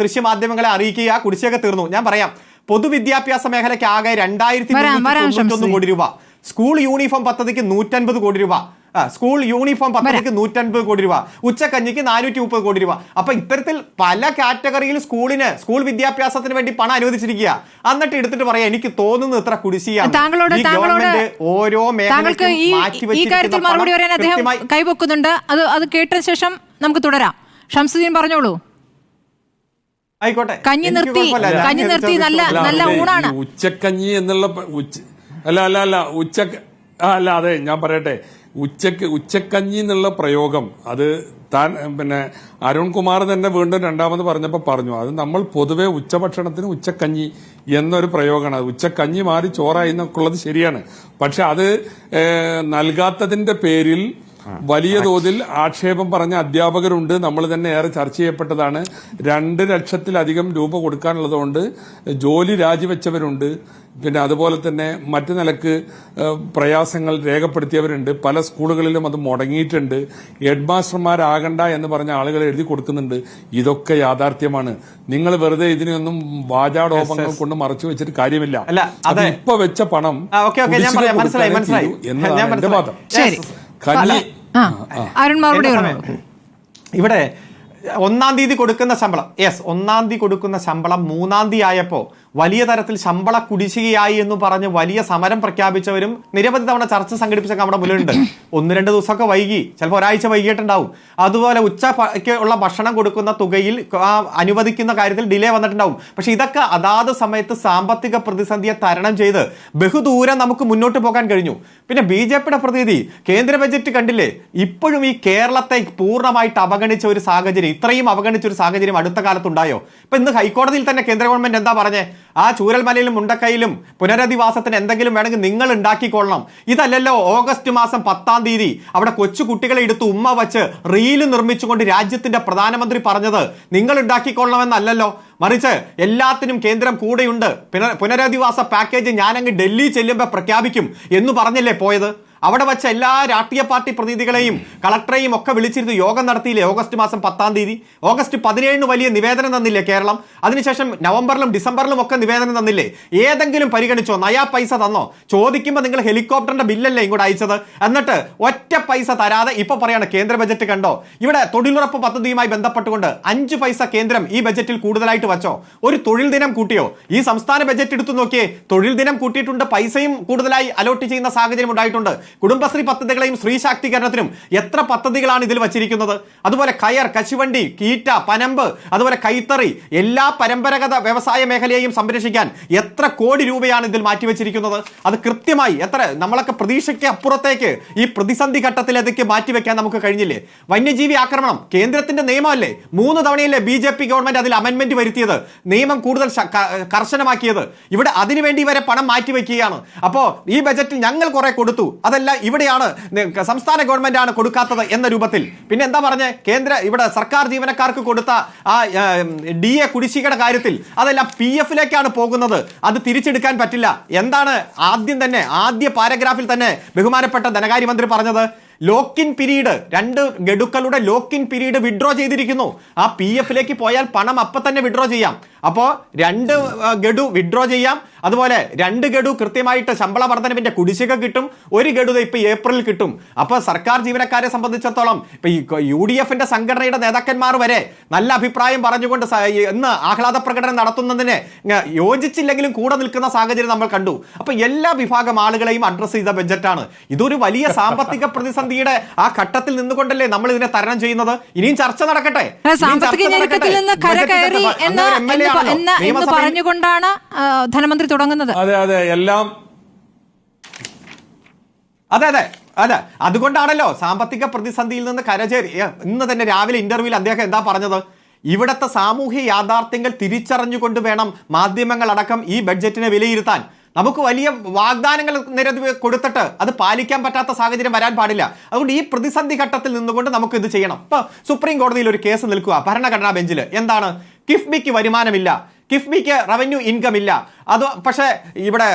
ദൃശ്യമാധ്യമങ്ങളെ അറിയിക്കുക. ആ കുടിശ്ശികയൊക്കെ തീർന്നു. ഞാൻ പറയാം, പൊതുവിദ്യാഭ്യാസ മേഖലയ്ക്ക് ആകെ 2391 കോടി രൂപ, സ്കൂൾ യൂണിഫോം പദ്ധതിക്ക് 150 കോടി രൂപ, സ്കൂൾ യൂണിഫോം പദ്ധതിക്ക് 150 കോടി രൂപ, ഉച്ചക്കഞ്ഞിക്ക് 430 കോടി രൂപ. അപ്പൊ ഇത്തരത്തിൽ പല കാറ്റഗറിയിൽ സ്കൂൾ വിദ്യാഭ്യാസത്തിന് വേണ്ടി പണം അനുവദിച്ചിരിക്കുക. എന്നിട്ട് എടുത്തിട്ട് പറയാം എനിക്ക് തോന്നുന്നത് ഇത്ര കുടിശ്ശികയാണ്. ഓരോ കൈവെക്കുന്നുണ്ട്. അത് കേട്ട ശേഷം നമുക്ക് തുടരാം. ഷംസുദ്ദീൻ പറഞ്ഞോളൂ. ആയിക്കോട്ടെ. കഞ്ഞി നിർത്തി നല്ല ഊണാണ്. ഉച്ചക്കഞ്ഞി എന്നുള്ള അതെ ഞാൻ പറയട്ടെ, ഉച്ചക്കഞ്ഞി എന്നുള്ള പ്രയോഗം അത് താൻ പിന്നെ അരുൺകുമാർ തന്നെ വീണ്ടും രണ്ടാമത് പറഞ്ഞപ്പോൾ പറഞ്ഞു. അത് നമ്മൾ പൊതുവെ ഉച്ചഭക്ഷണത്തിന് ഉച്ചക്കഞ്ഞി എന്നൊരു പ്രയോഗമാണ്. ഉച്ചക്കഞ്ഞി മാറി ചോറായി എന്നൊക്കെയുള്ളത് ശരിയാണ്. പക്ഷെ അത് നൽകാത്തതിന്റെ പേരിൽ വലിയ തോതിൽ ആക്ഷേപം പറഞ്ഞ അധ്യാപകരുണ്ട്. നമ്മൾ തന്നെ ഏറെ ചർച്ച ചെയ്യപ്പെട്ടതാണ്. 2 ലക്ഷത്തിലധികം രൂപ കൊടുക്കാനുള്ളതുകൊണ്ട് ജോലി രാജിവെച്ചവരുണ്ട്. പിന്നെ അതുപോലെ തന്നെ മറ്റു നിലക്ക് പ്രയാസങ്ങൾ രേഖപ്പെടുത്തിയവരുണ്ട്. പല സ്കൂളുകളിലും അത് മുടങ്ങിയിട്ടുണ്ട്. ഹെഡ് മാസ്റ്റർമാരാകണ്ട എന്ന് പറഞ്ഞ ആളുകൾ എഴുതി കൊടുക്കുന്നുണ്ട്. ഇതൊക്കെ യാഥാർത്ഥ്യമാണ്. നിങ്ങൾ വെറുതെ ഇതിനെയൊന്നും വാചാടോപങ്ങൾ കൊണ്ട് മറച്ചു വെച്ചിട്ട് കാര്യമില്ല. ഇപ്പൊ വെച്ച പണം എന്നതാണ് എന്റെ വാദം. ഇവിടെ 1-ാം തീയതി കൊടുക്കുന്ന ശമ്പളം, 1-ാം തീയതി കൊടുക്കുന്ന ശമ്പളം 3-ാം തീയതി ആയപ്പോ വലിയ തരത്തിൽ ശമ്പള കുടിശ്ശികയായി എന്ന് പറഞ്ഞ് വലിയ സമരം പ്രഖ്യാപിച്ചവരും നിരവധി തവണ ചർച്ച സംഘടിപ്പിച്ചൊക്കെ നമ്മുടെ മുന്നിലുണ്ട്. 1-2 ദിവസമൊക്കെ വൈകി, ചിലപ്പോൾ ഒരാഴ്ച വൈകിട്ടുണ്ടാവും. അതുപോലെ ഉച്ചയ്ക്ക് ഉള്ള ഭക്ഷണം കൊടുക്കുന്ന തുകയിൽ അനുവദിക്കുന്ന കാര്യത്തിൽ ഡിലേ വന്നിട്ടുണ്ടാവും. പക്ഷെ ഇതൊക്കെ അതാത് സമയത്ത് സാമ്പത്തിക പ്രതിസന്ധിയെ തരണം ചെയ്ത് ബഹുദൂരം നമുക്ക് മുന്നോട്ട് പോകാൻ കഴിഞ്ഞു. പിന്നെ BJPയുടെ പ്രതിനിധി കേന്ദ്ര ബജറ്റ് കണ്ടില്ലേ? ഇപ്പോഴും ഈ കേരളത്തെ പൂർണ്ണമായിട്ട് അവഗണിച്ച ഒരു സാഹചര്യം, ഇത്രയും അവഗണിച്ച ഒരു സാഹചര്യം അടുത്ത കാലത്തുണ്ടായോ? ഇപ്പൊ ഇന്ന് ഹൈക്കോടതിയിൽ തന്നെ കേന്ദ്ര ഗവൺമെന്റ് എന്താ പറഞ്ഞേ? ആ ചൂരൽമലയിലും മുണ്ടക്കയിലും പുനരധിവാസത്തിന് എന്തെങ്കിലും വേണമെങ്കിൽ നിങ്ങൾ ഉണ്ടാക്കിക്കൊള്ളണം. ഇതല്ലല്ലോ ഓഗസ്റ്റ് മാസം 10-ാം തീയതി അവിടെ കൊച്ചു കുട്ടികളെ എടുത്ത് ഉമ്മ വച്ച് റീല് നിർമ്മിച്ചുകൊണ്ട് രാജ്യത്തിന്റെ പ്രധാനമന്ത്രി പറഞ്ഞത് നിങ്ങൾ ഉണ്ടാക്കിക്കൊള്ളണമെന്നല്ലല്ലോ. മറിച്ച് എല്ലാത്തിനും കേന്ദ്രം കൂടെയുണ്ട്, പുനരധിവാസ പാക്കേജ് ഞാനങ്ങ് ഡൽഹി ചെല്ലുമ്പോൾ പ്രഖ്യാപിക്കും എന്ന് പറഞ്ഞല്ലേ പോയത്. അവിടെ വച്ച എല്ലാ രാഷ്ട്രീയ പാർട്ടി പ്രതിനിധികളെയും കളക്ടറെയും ഒക്കെ വിളിച്ചിരുന്ന് യോഗം നടത്തിയില്ലേ ഓഗസ്റ്റ് മാസം 10-ാം തീയതി? ഓഗസ്റ്റ് 17-ന് വലിയ നിവേദനം തന്നില്ലേ കേരളം? അതിനുശേഷം നവംബറിലും ഡിസംബറിലും ഒക്കെ നിവേദനം തന്നില്ലേ? ഏതെങ്കിലും പരിഗണിച്ചോ? നയാ പൈസ തന്നോ? ചോദിക്കുമ്പോൾ നിങ്ങൾ ഹെലികോപ്റ്ററിന്റെ ബില്ലല്ലേ ഇങ്ങോട്ട് അയച്ചത്? എന്നിട്ട് ഒറ്റ പൈസ തരാതെ ഇപ്പൊ പറയാണ് കേന്ദ്ര ബജറ്റ് കണ്ടോ? ഇവിടെ തൊഴിലുറപ്പ് പദ്ധതിയുമായി ബന്ധപ്പെട്ടുകൊണ്ട് 5 പൈസ കേന്ദ്രം ഈ ബജറ്റിൽ കൂടുതലായിട്ട് വച്ചോ? ഒരു തൊഴിൽ ദിനം കൂട്ടിയോ? ഈ സംസ്ഥാന ബജറ്റ് എടുത്തു നോക്കിയേ, തൊഴിൽ ദിനം കൂട്ടിയിട്ടുണ്ട്, പൈസയും കൂടുതലായി അലോട്ട് ചെയ്യുന്ന സാഹചര്യം ഉണ്ടായിട്ടുണ്ട്. കുടുംബശ്രീ പദ്ധതികളെയും സ്ത്രീ ശാക്തീകരണത്തിനും എത്ര പദ്ധതികളാണ് ഇതിൽ വച്ചിരിക്കുന്നത്? അതുപോലെ കയർ, കശുവണ്ടി, കീറ്റ, പനമ്പ്, അതുപോലെ കൈത്തറി, എല്ലാ പരമ്പരാഗത വ്യവസായ മേഖലയെയും സംരക്ഷിക്കാൻ എത്ര കോടി രൂപയാണ് ഇതിൽ മാറ്റിവെച്ചിരിക്കുന്നത്? അത് കൃത്യമായി എത്ര നമ്മളൊക്കെ പ്രതീക്ഷയ്ക്ക് അപ്പുറത്തേക്ക് ഈ പ്രതിസന്ധി ഘട്ടത്തിൽ അതൊക്കെ മാറ്റിവെക്കാൻ നമുക്ക് കഴിഞ്ഞില്ലേ? വന്യജീവി ആക്രമണം കേന്ദ്രത്തിന്റെ നിയമമല്ലേ? 3 തവണയല്ലേ BJP ഗവൺമെന്റ് അതിൽ അമെന്റ്മെന്റ് വരുത്തിയത്, നിയമം കൂടുതൽ കർശനമാക്കിയത്? ഇവിടെ അതിനുവേണ്ടി വരെ പണം മാറ്റിവെക്കുകയാണ്. അപ്പോ ഈ ബജറ്റിൽ ഞങ്ങൾ കുറെ കൊടുത്തു, അതല്ല ഇവിടെയാണ് സംസ്ഥാന ഗവൺമെന്റ് ആണ് കൊടുക്കാത്തത് എന്ന രൂപത്തിൽ. പിന്നെ എന്താ പറഞ്ഞേ? ഇവിടെ സർക്കാർ ജീവനക്കാർക്ക് കൊടുത്ത ആ DA കുടിശ്ശികയുടെ കാര്യത്തിൽ അതെല്ലാം PF-ലേക്കാണ് പോകുന്നത്, അത് തിരിച്ചെടുക്കാൻ പറ്റില്ല. എന്താണ് ആദ്യ പാരഗ്രാഫിൽ തന്നെ ബഹുമാനപ്പെട്ട ധനകാര്യമന്ത്രി പറഞ്ഞത്? ലോക്കിൻ പീരീഡ്, 2 ഗഡുക്കളുടെ ലോക്കിൻ പീരീഡ് വിഡ്രോ ചെയ്തിരിക്കുന്നു. ആ PF-ലേക്ക് പോയാൽ പണം അപ്പം തന്നെ വിഡ്രോ ചെയ്യാം. അപ്പോൾ 2 ഗഡു വിഡ്രോ ചെയ്യാം. അതുപോലെ 2 ഗഡു കൃത്യമായിട്ട് ശമ്പള വർധനവിന്റെ കുടിശ്ശിക കിട്ടും. 1 ഗഡു ഇപ്പൊ ഏപ്രിൽ കിട്ടും. അപ്പൊ സർക്കാർ ജീവനക്കാരെ സംബന്ധിച്ചിടത്തോളം ഇപ്പൊ ഈ UDF-ന്റെ സംഘടനയുടെ നേതാക്കന്മാർ വരെ നല്ല അഭിപ്രായം പറഞ്ഞുകൊണ്ട് ഇന്ന് ആഹ്ലാദ പ്രകടനം നടത്തുന്നതിന് യോജിച്ചില്ലെങ്കിലും കൂടെ നിൽക്കുന്ന സാഹചര്യം നമ്മൾ കണ്ടു. അപ്പൊ എല്ലാ വിഭാഗം ആളുകളെയും അഡ്രസ് ചെയ്ത ബജറ്റാണ്. ഇതൊരു വലിയ സാമ്പത്തിക പ്രതിസന്ധിയുടെ ആ ഘട്ടത്തിൽ നിന്നുകൊണ്ടല്ലേ നമ്മൾ ഇതിനെ തരണം ചെയ്യുന്നത്. ഇനിയും ചർച്ച നടക്കട്ടെ. പറഞ്ഞുകൊണ്ടാണ് ധനമന്ത്രി തുടങ്ങുന്നത്. അതെ എല്ലാം അതെ അതുകൊണ്ടാണല്ലോ സാമ്പത്തിക പ്രതിസന്ധിയിൽ നിന്ന് കരചേരി. ഇന്ന് തന്നെ രാവിലെ ഇന്റർവ്യൂവിൽ അദ്ദേഹം എന്താ പറഞ്ഞത്? ഇവിടത്തെ സാമൂഹ്യ യാഥാർത്ഥ്യങ്ങൾ തിരിച്ചറിഞ്ഞുകൊണ്ട് വേണം മാധ്യമങ്ങൾ അടക്കം ഈ ബഡ്ജറ്റിനെ വിലയിരുത്താൻ. നമുക്ക് വലിയ വാഗ്ദാനങ്ങൾ നിരവധി കൊടുത്തിട്ട് അത് പാലിക്കാൻ പറ്റാത്ത സാഹചര്യം വരാൻ പാടില്ല. അതുകൊണ്ട് ഈ പ്രതിസന്ധി ഘട്ടത്തിൽ നിന്നുകൊണ്ട് നമുക്ക് ഇത് ചെയ്യണം. ഇപ്പൊ സുപ്രീം കോടതിയിൽ ഒരു കേസ് നിൽക്കുക ഭരണഘടനാ ബെഞ്ചിൽ. എന്താണ്? കിഫ്ബിക്ക് വരുമാനമില്ല, കിഫ്ബിക്ക് റവന്യൂ ഇൻകം ഇല്ല. അത് പക്ഷേ ഇവിടെ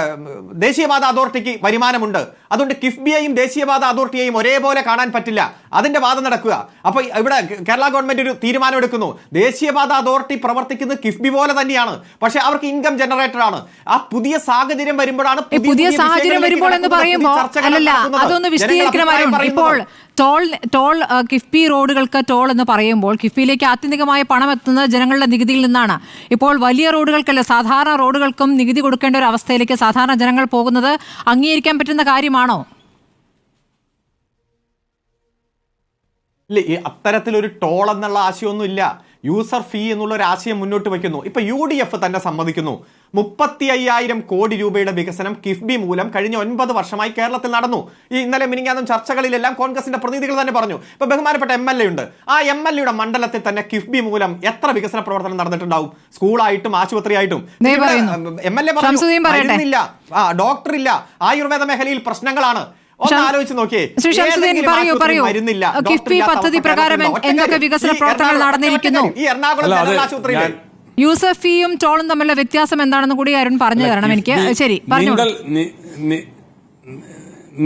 ദേശീയപാത അതോറിറ്റിക്ക് വരുമാനമുണ്ട്. അതുകൊണ്ട് കിഫ്ബിയെയും ദേശീയപാത അതോറിറ്റിയെയും ഒരേപോലെ കാണാൻ പറ്റില്ല. അതിന്റെ വാദം നടക്കുക. അപ്പൊ ഇവിടെ കേരള ഗവൺമെന്റ് ഒരു തീരുമാനം എടുക്കുന്നു. ദേശീയപാത അതോറിറ്റി പ്രവർത്തിക്കുന്നത് കിഫ്ബി പോലെ തന്നെയാണ്, പക്ഷെ അവർക്ക് ഇൻകം ജനറേറ്റർ ആണ്. ആ പുതിയ സാഹചര്യം വരുമ്പോഴാണ് പുതിയ സാഹചര്യം വരുമ്പോൾ എന്ന് പറയുമ്പോൾ അല്ലല്ല, അതൊന്ന് വിശദീകരിക്കണമായിരുന്നു. ഇപ്പോൾ ടോൾ കിഫ്ബി റോഡുകൾക്ക് ടോൾ എന്ന് പറയുമ്പോൾ കിഫ്ബിയിലേക്ക് ആത്യന്തികമായ പണം എത്തുന്നത് ജനങ്ങളുടെ നികുതിയിൽ നിന്നാണ്. ഇപ്പോൾ വലിയ റോഡുകൾക്കല്ല, സാധാരണ റോഡുകൾക്കും നികുതി കൊടുക്കേണ്ട ഒരു അവസ്ഥയിലേക്ക് സാധാരണ ജനങ്ങൾ പോകുന്നത് അംഗീകരിക്കാൻ പറ്റുന്ന കാര്യമാണോ? ഇല്ല, അത്തരത്തിലൊരു ടോൾ എന്നുള്ള ആശയമൊന്നും ഇല്ല. യൂസർ ഫീ എന്നുള്ള ഒരു ആശയം മുന്നോട്ട് വയ്ക്കുന്നു. ഇപ്പൊ UDF തന്നെ സമ്മതിക്കുന്നു 35,000 കോടി രൂപയുടെ വികസനം കിഫ്ബി മൂലം കഴിഞ്ഞ 9 വർഷമായി കേരളത്തിൽ നടന്നു. ഈ ഇന്നലെ മിനിങ്ങാന്നും ചർച്ചകളിലെല്ലാം കോൺഗ്രസിന്റെ പ്രതിനിധികൾ തന്നെ പറഞ്ഞു. ഇപ്പൊ ബഹുമാനപ്പെട്ട MLA ഉണ്ട്. ആ MLA-യുടെ മണ്ഡലത്തിൽ തന്നെ കിഫ്ബി മൂലം എത്ര വികസന പ്രവർത്തനം നടന്നിട്ടുണ്ടാവും? സ്കൂളായിട്ടും ആശുപത്രിയായിട്ടും. MLA പറഞ്ഞില്ല, ഡോക്ടർ ഇല്ല, ആയുർവേദ മേഖലയിൽ പ്രശ്നങ്ങളാണ്. ആലോചിച്ച് നോക്കിയേ. കിഫ്ബി പദ്ധതി പ്രകാരം എന്തൊക്കെ വികസന പ്രവർത്തനങ്ങൾ നടന്നിരിക്കുന്നു? ഈ എറണാകുളം ജനറൽ ആശുപത്രിയിൽ യൂസഫിയും ടോളും തമ്മിലുള്ള വ്യത്യാസം എന്താണെന്ന് കൂടി ആരും പറഞ്ഞു തരണം എനിക്ക്. ശരി,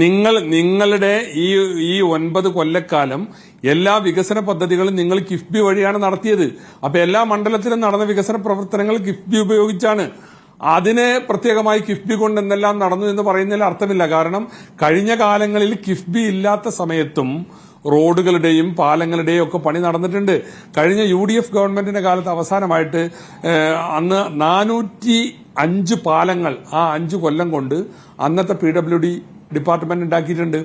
നിങ്ങളുടെ ഈ 9 കൊല്ലക്കാലം എല്ലാ വികസന പദ്ധതികളും നിങ്ങൾ കിഫ്ബി വഴിയാണ് നടത്തിയത്. അപ്പൊ എല്ലാ മണ്ഡലത്തിലും നടന്ന വികസന പ്രവർത്തനങ്ങൾ കിഫ്ബി ഉപയോഗിച്ചാണ്. അതിന് പ്രത്യേകമായി കിഫ്ബി കൊണ്ട് എന്തെല്ലാം നടന്നു എന്ന് പറയുന്നതിൽ അർത്ഥമില്ല. കാരണം കഴിഞ്ഞ കാലങ്ങളിൽ കിഫ്ബി ഇല്ലാത്ത സമയത്തും റോഡുകളുടെയും പാലങ്ങളുടെയും ഒക്കെ പണി നടന്നിട്ടുണ്ട്. കഴിഞ്ഞ UDF ഗവൺമെന്റിന്റെ കാലത്ത് അവസാനമായിട്ട് അന്ന് 5 പാലങ്ങൾ ആ 5 കൊല്ലം കൊണ്ട് അന്നത്തെ PWD ഡിപ്പാർട്ട്മെന്റ് ഉണ്ടാക്കിയിട്ടുണ്ട്.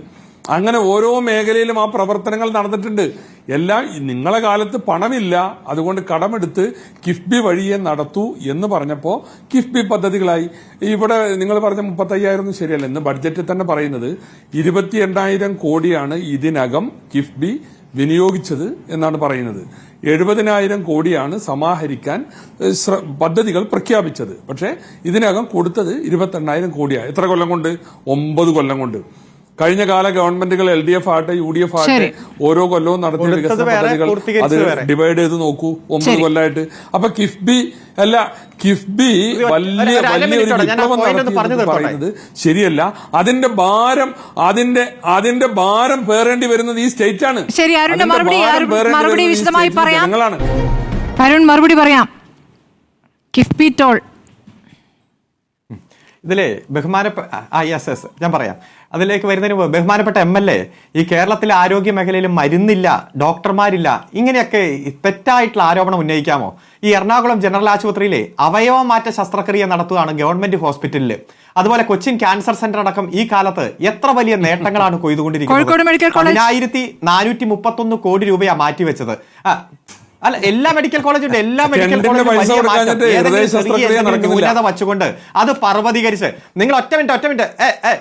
അങ്ങനെ ഓരോ മേഖലയിലും ആ പ്രവർത്തനങ്ങൾ നടന്നിട്ടുണ്ട്. എല്ലാം നിങ്ങളെ കാലത്ത് പണമില്ല, അതുകൊണ്ട് കടമെടുത്ത് കിഫ്ബി വഴിയെ നടത്തൂ എന്ന് പറഞ്ഞപ്പോൾ കിഫ്ബി പദ്ധതികളായി. ഇവിടെ നിങ്ങൾ പറഞ്ഞ 35,000 ശരിയല്ല. ഇന്ന് ബഡ്ജറ്റിൽ തന്നെ പറയുന്നത് 28,000 കോടിയാണ് ഇതിനകം കിഫ്ബി വിനിയോഗിച്ചത് എന്നാണ് പറയുന്നത്. 70,000 കോടിയാണ് സമാഹരിക്കാൻ പദ്ധതികൾ പ്രഖ്യാപിച്ചത്. പക്ഷേ ഇതിനകം കൊടുത്തത് 28,000 കോടിയാണ്. എത്ര കൊല്ലം കൊണ്ട്? 9 കൊല്ലം കൊണ്ട്. കഴിഞ്ഞ കാല ഗവൺമെന്റുകൾ LDF ആകട്ടെ UDF ആകട്ടെ ഓരോ കൊല്ലവും നടത്തിയ വികസന പദ്ധതികൾ അത് ഡിവൈഡ് ചെയ്ത് നോക്കൂ 9 കൊല്ലമായിട്ട്. അപ്പൊ കിഫ്ബി വലിയൊരു വിപ്ലവം നടത്തി പറയുന്നത് ശരിയല്ല. അതിന്റെ ഭാരം പേറേണ്ടി വരുന്നത് ഈ സ്റ്റേറ്റ് ആണ്. ശരി, അരുൺ മറുപടി വിശദമായി പറയാം. അരുൺ മറുപടി പറയാം. കിഫ്ബി ടോൾ ഇതിലെ യെസ് ഞാൻ പറയാം. അതിലേക്ക് വരുന്നതിന് മുമ്പ് ബഹുമാനപ്പെട്ട MLA, ഈ കേരളത്തിലെ ആരോഗ്യ മേഖലയിൽ മരുന്നില്ല, ഡോക്ടർമാരില്ല, ഇങ്ങനെയൊക്കെ തെറ്റായിട്ടുള്ള ആരോപണം ഉന്നയിക്കാമോ? ഈ എറണാകുളം ജനറൽ ആശുപത്രിയിലെ അവയവമാറ്റ ശസ്ത്രക്രിയ നടത്തുകയാണ് ഗവൺമെന്റ് ഹോസ്പിറ്റലിൽ. അതുപോലെ കൊച്ചിൻ ക്യാൻസർ സെന്റർ അടക്കം ഈ കാലത്ത് എത്ര വലിയ നേട്ടങ്ങളാണ് കൊയ്തുകൊണ്ടിരിക്കുന്നത്. 1431 കോടി രൂപയാണ് മാറ്റിവെച്ചത്. അല്ല, എല്ലാ മെഡിക്കൽ കോളേജും എല്ലാ മെഡിക്കൽ കോളേജും വച്ചുകൊണ്ട് അത് പർവ്വതീകരിച്ച് നിങ്ങൾ ഒറ്റ മിനിറ്റ്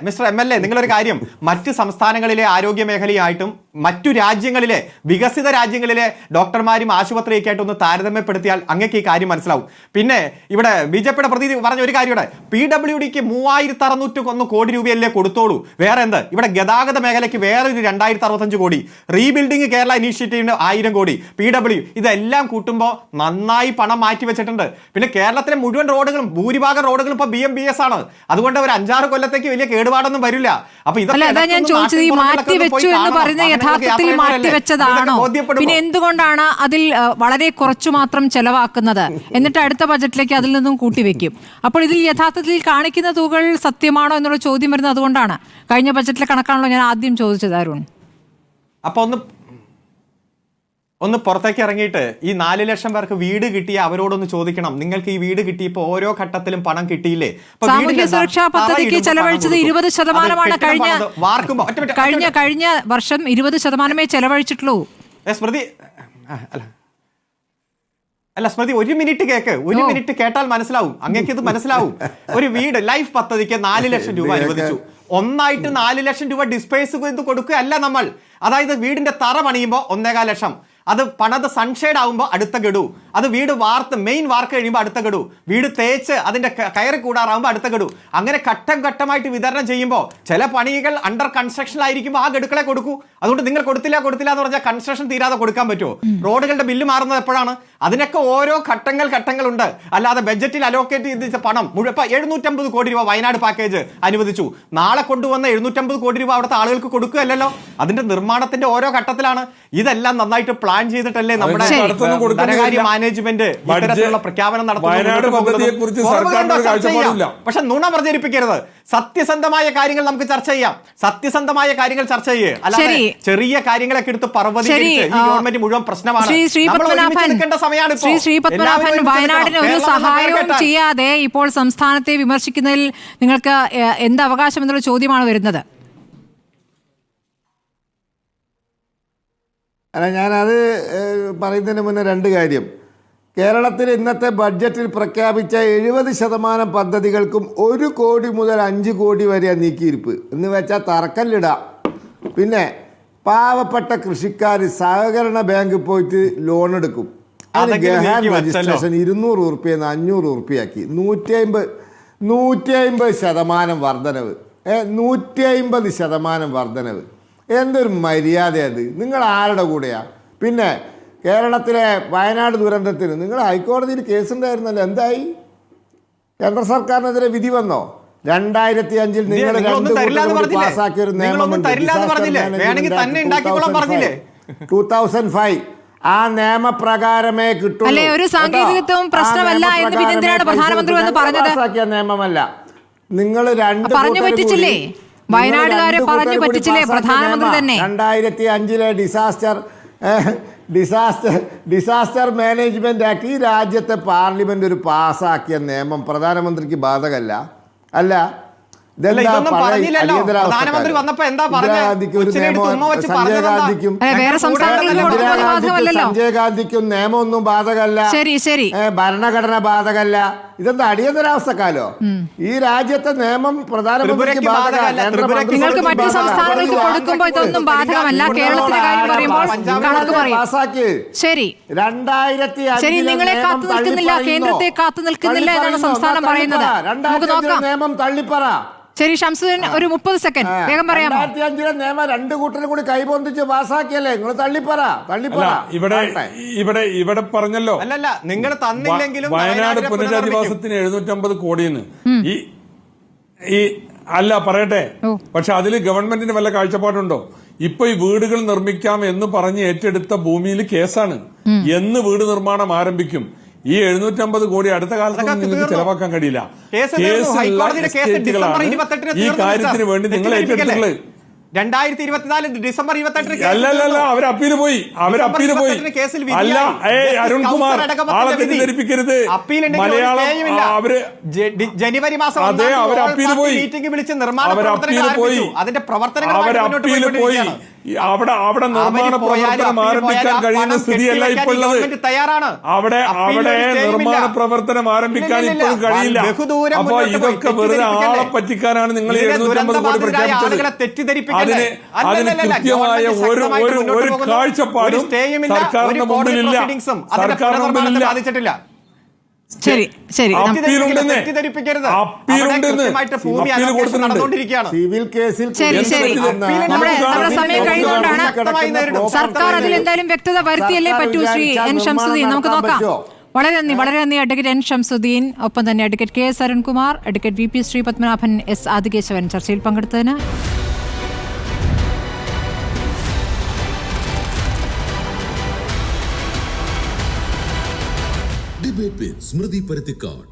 മിസ്റ്റർ MLA, നിങ്ങളൊരു കാര്യം, മറ്റ് സംസ്ഥാനങ്ങളിലെ ആരോഗ്യ മേഖലയായിട്ടും മറ്റു രാജ്യങ്ങളിലെ വികസിത രാജ്യങ്ങളിലെ ഡോക്ടർമാരും ആശുപത്രിയൊക്കെ ആയിട്ട് ഒന്ന് താരതമ്യപ്പെടുത്തിയാൽ അങ്ങേക്ക് ഈ കാര്യം മനസ്സിലാവും. പിന്നെ ഇവിടെ BJPയുടെ പ്രതിനിധി പറഞ്ഞ ഒരു കാര്യം, PWDക്ക് 3601 കോടി രൂപയല്ലേ കൊടുത്തോളൂ, വേറെ എന്ത്? ഇവിടെ ഗതാഗത മേഖലയ്ക്ക് വേറൊരു 2065 കോടി, റീബിൽഡിംഗ് കേരള ഇനീഷ്യേറ്റീവിന് 1000 കോടി, PW ഇതെല്ലാം കൂട്ടുമ്പോൾ നന്നായി പണം മാറ്റി വെച്ചിട്ടുണ്ട്. പിന്നെ കേരളത്തിലെ മുഴുവൻ റോഡുകളും ഭൂരിഭാഗം റോഡുകളും ഇപ്പൊ BMBS ആണ്. അതുകൊണ്ട് ഒരു 5-6 കൊല്ലത്തേക്ക് വലിയ കേടുപാടൊന്നും വരില്ല. അപ്പൊ യഥാർത്ഥത്തിൽ മാറ്റിവെച്ചതാണോ? പിന്നെ എന്തുകൊണ്ടാണ് അതിൽ വളരെ കുറച്ചു മാത്രം ചെലവാക്കുന്നത്, എന്നിട്ട് അടുത്ത ബജറ്റിലേക്ക് അതിൽ നിന്നും കൂട്ടിവെക്കും? അപ്പോൾ ഇതിൽ യഥാർത്ഥത്തിൽ കാണിക്കുന്ന തുകകൾ സത്യമാണോ എന്നുള്ള ചോദ്യം വരുന്നത് അതുകൊണ്ടാണ്. കഴിഞ്ഞ ബജറ്റിലെ കണക്കാണല്ലോ ഞാൻ ആദ്യം ചോദിച്ചത് അരുൺ. അപ്പൊ ഒന്ന് പുറത്തേക്ക് ഇറങ്ങിയിട്ട് ഈ 4 ലക്ഷം പേർക്ക് വീട് കിട്ടിയ അവരോടൊന്ന് ചോദിക്കണം, നിങ്ങൾക്ക് ഈ വീട് കിട്ടിയപ്പോൾ ഓരോ ഘട്ടത്തിലും പണം കിട്ടിയില്ലേ? സാമൂഹ്യ സുരക്ഷാ പദ്ധതിക്ക് ചെലവഴിച്ചത് 20% കഴിഞ്ഞ വർഷം 20% ചെലവഴിച്ചിട്ടുള്ളൂ. സ്മൃതി, 1 മിനിറ്റ് കേക്ക്, 1 മിനിറ്റ് കേട്ടാൽ മനസ്സിലാവും, അങ്ങേക്ക് ഇത് മനസ്സിലാവും. ഒരു വീട് ലൈഫ് പദ്ധതിക്ക് 4 ലക്ഷം രൂപ അനുവദിച്ചു. ഒന്നായിട്ട് 4 ലക്ഷം രൂപ ഡിസ്പേസ് ചെയ്ത് കൊടുക്കുകയല്ല നമ്മൾ. അതായത് വീടിന്റെ തറ പണിയുമ്പോൾ 1.25 ലക്ഷം, അത് പണത് സൺഷെയ്ഡ് ആകുമ്പോൾ അടുത്ത ഗഡു, അത് വീട് മെയിൻ വാർക്ക് കഴിയുമ്പോൾ അടുത്ത ഗഡു, വീട് തേച്ച് അതിന്റെ കയറി കൂടാറാകുമ്പോൾ അടുത്ത ഗഡു, അങ്ങനെ ഘട്ടം ഘട്ടമായിട്ട് വിതരണം ചെയ്യുമ്പോൾ ചില പണികൾ അണ്ടർ കൺസ്ട്രക്ഷനിലായിരിക്കുമ്പോൾ ആ ഗഡുക്കളെ കൊടുക്കൂ. അതുകൊണ്ട് നിങ്ങൾ കൊടുത്തില്ല എന്ന് പറഞ്ഞാൽ കൺസ്ട്രക്ഷൻ തീരാതെ കൊടുക്കാൻ പറ്റുമോ? റോഡുകളുടെ ബില്ല് മാറുന്നത് എപ്പോഴാണ്? അതിനൊക്കെ ഓരോ ഘട്ടങ്ങളുണ്ട്. അല്ലാതെ ബഡ്ജറ്റിൽ അലോക്കേറ്റ് ചെയ്ത പണം മുഴുവൻ 750 കോടി രൂപ വയനാട് പാക്കേജ് അനുവദിച്ചു. നാളെ കൊണ്ടുവന്ന 750 കോടി രൂപ അവിടുത്തെ ആളുകൾക്ക് കൊടുക്കുകയല്ലോ. അതിന്റെ നിർമ്മാണത്തിന്റെ ഓരോ ഘട്ടത്തിലാണ്. ഇതെല്ലാം നന്നായിട്ട് പ്ലാൻ ചെയ്തിട്ടല്ലേ നമ്മുടെ ധനകാര്യ മാനേജ്മെന്റ് ഇത്തരത്തിലുള്ള പ്രഖ്യാപനം നടത്തുന്നത്. പക്ഷെ നുണ പ്രചരിപ്പിക്കരുത്. സത്യസന്ധമായ കാര്യങ്ങൾ നമുക്ക് ചർച്ച ചെയ്യാം. സത്യസന്ധമായ കാര്യങ്ങൾ ചർച്ച ചെയ്യേ, അല്ലാതെ ചെറിയ കാര്യങ്ങളൊക്കെ എടുത്ത് പർവ്വതീകരിച്ച് ഈ ഗവൺമെന്റ് മുഴുവൻ പ്രശ്നമാണ്. ശ്രീ ശ്രീപത്മനാഭൻ, വയനാടിന് ഒരു സഹായവും ചെയ്യാതെ ഇപ്പോൾ സംസ്ഥാനത്തെ വിമർശിക്കുന്നതിൽ നിങ്ങൾക്ക് എന്ത് അവകാശം എന്നുള്ള ചോദ്യമാണ് വരുന്നത്. അല്ല, ഞാനത് പറയുന്നതിന് മുന്നേ 2 കാര്യം. കേരളത്തിൽ ഇന്നത്തെ ബഡ്ജറ്റിൽ പ്രഖ്യാപിച്ച 70% പദ്ധതികൾക്കും 1 കോടി മുതൽ 5 കോടി വരെ നീക്കിയിരിപ്പ് എന്ന് വെച്ചാൽ തറക്കല്ലിടാം. പിന്നെ പാവപ്പെട്ട കൃഷിക്കാർ സഹകരണ ബാങ്കിൽ പോയിട്ട് ലോൺ എടുക്കും. അത് ഗഹാൻ രജിസ്ട്രേഷൻ 200 രൂപയെന്ന് 500 രൂപയാക്കി. 150% വർധനവ്. 150% വർധനവ്. എന്തൊരു മര്യാദ അത്! നിങ്ങൾ ആരുടെ കൂടെയാ? പിന്നെ കേരളത്തിലെ വയനാട് ദുരന്തത്തിന് നിങ്ങൾ ഹൈക്കോടതിയിൽ കേസുണ്ടായിരുന്നല്ലോ, എന്തായി? കേന്ദ്ര സർക്കാരിനെതിരെ വിധി വന്നോ? 2005 നിങ്ങൾ 2 പാസ്സാക്കിയ ഒരു നിയമമുണ്ട്, 2005. ആ നിയമപ്രകാരമേ കിട്ടുള്ളൂ. ഒരു സാങ്കേതികത്വം പ്രശ്നമല്ല എന്ന് പിന്നെന്തിനാണ് പ്രധാനമന്ത്രി പാസ്സാക്കിയ നിയമമല്ല. നിങ്ങൾ 2 പറഞ്ഞു പറ്റിച്ചില്ലേ? വയനാടുകാരെ പറഞ്ഞു പറ്റിച്ചില്ലേ പ്രധാനമന്ത്രി തന്നെ? 2005 ഡിസാസ്റ്റർ മാനേജ്മെന്റ് ആക്ട് ഈ രാജ്യത്തെ പാർലമെന്റ് ഒരു പാസ്സാക്കിയ നിയമം പ്രധാനമന്ത്രിക്ക് ബാധകമല്ല. അല്ല, ഇതൊന്നും പറഞ്ഞില്ലല്ലോ. പ്രധാനമന്ത്രി വന്നപ്പോ എന്താ പറഞ്ഞത്? സഞ്ജയ് ഗാന്ധിക്കും നിയമമൊന്നും ബാധകമല്ല, ഭരണഘടന ബാധകമല്ല. ഇതെന്താ അടിയന്തരാവസ്ഥക്കാലോ? ഈ രാജ്യത്തെ നിയമം പ്രധാനമന്ത്രിക്ക് ബാധകമല്ല. നിങ്ങൾക്ക് മറ്റു സംസ്ഥാനങ്ങൾക്ക് കൊടുക്കുമ്പോൾ ഇതൊന്നും ബാധകമല്ല. കേരളത്തിന്റെ കാര്യം പറയുമ്പോൾ കണക്ക് പറയും. ശരി, 2005 നിങ്ങളെ കാത്തു നിൽക്കുന്നില്ല, കേന്ദ്രത്തെ കാത്തു നിൽക്കുന്നില്ല എന്നാണ് സംസ്ഥാനം പറയുന്നത്. നമുക്ക് നോക്കാം. നിയമം തള്ളിപ്പറ. ശരി ഷംസുദ്ദീൻ, ഒരു 30 സെക്കൻഡ് വേഗം പറയാമോ? 2005 നിയമം രണ്ടു കൂട്ടരും കൂടി കൈബന്ധിച്ച് പാസ്സാക്കിയല്ലേ? നിങ്ങൾ തള്ളിപ്പറ. ഇവിടെ പറഞ്ഞല്ലോ, അല്ലല്ല, നിങ്ങൾ തന്നില്ലെങ്കിലും വയനാട് പുനരധിവാസത്തിന് 750 കോടിയെന്ന്. ഈ അല്ല പറയട്ടെ, പക്ഷെ അതിൽ ഗവൺമെന്റിന് വല്ല കാഴ്ചപ്പാടുണ്ടോ? ഇപ്പൊ ഈ വീടുകൾ നിർമ്മിക്കാം എന്ന് പറഞ്ഞ് ഏറ്റെടുത്ത ഭൂമിയിൽ കേസാണ്. എന്ന് വീട് നിർമ്മാണം ആരംഭിക്കും? ഈ 750 കോടി അടുത്ത കാലത്തൊന്നും നിങ്ങൾക്ക് ചെലവാക്കാൻ കഴിയില്ല. ഈ കാര്യത്തിന് വേണ്ടി നിങ്ങൾ ഏറ്റെടുത്തുള്ളത് 2024 ഡിസംബർ 28 അല്ലല്ല, അവർ അപ്പീൽ പോയി. അല്ല, അരുൺകുമാർ ആളെ തെറ്റിദ്ധരിപ്പിക്കരുത്. മലയാളം അവര് ജനുവരി മാസം അതെ, അവർ അപ്പീൽ പോയി. മീറ്റിംഗ് വിളിച്ച് നിർമ്മാണ പ്രവർത്തനങ്ങൾ ആരംഭിച്ചു. അതിന്റെ പ്രവർത്തനങ്ങൾ പോയി. അവിടെ നിർമ്മാണ പ്രവർത്തനം ആരംഭിക്കാൻ കഴിയുന്ന സ്ഥിതിയല്ല ഇപ്പോൾ ഉള്ളത്. തയ്യാറാണ്. അവിടെ നിർമ്മാണ പ്രവർത്തനം ആരംഭിക്കാൻ ഇപ്പോഴും കഴിയില്ല. അപ്പൊ ഇതൊക്കെ വെറുതെ ആളെ പറ്റിക്കാനാണ് നിങ്ങൾ 750 കോടി പ്രഖ്യാപിച്ചത്. അതിന് കൃത്യമായ ഒരു കാഴ്ചപ്പാടും സർക്കാരിന് മുമ്പിലില്ല. ശരി ശരി, സിവിൽ കേസിൽ നമ്മുടെ സമയം കഴിഞ്ഞുകൊണ്ടാണ്. സർക്കാർ അതിൽ എന്തായാലും വ്യക്തത വരുത്തിയല്ലേ പറ്റൂ. ശ്രീ എൻ ഷംസുദ്ദീൻ, നമുക്ക് നോക്കാം. വളരെ നന്ദി അഡ്വക്കേറ്റ് എൻ ഷംസുദ്ദീൻ, ഒപ്പം തന്നെ advocate K S Arunkumar, advocate VP Shri Padmanabhan, S Adikesavan ചർച്ചയിൽ പങ്കെടുത്തതിന്. ഡിബേറ്റ് വിത്ത് സ്മൃതി പരുത്തിക്കാട്.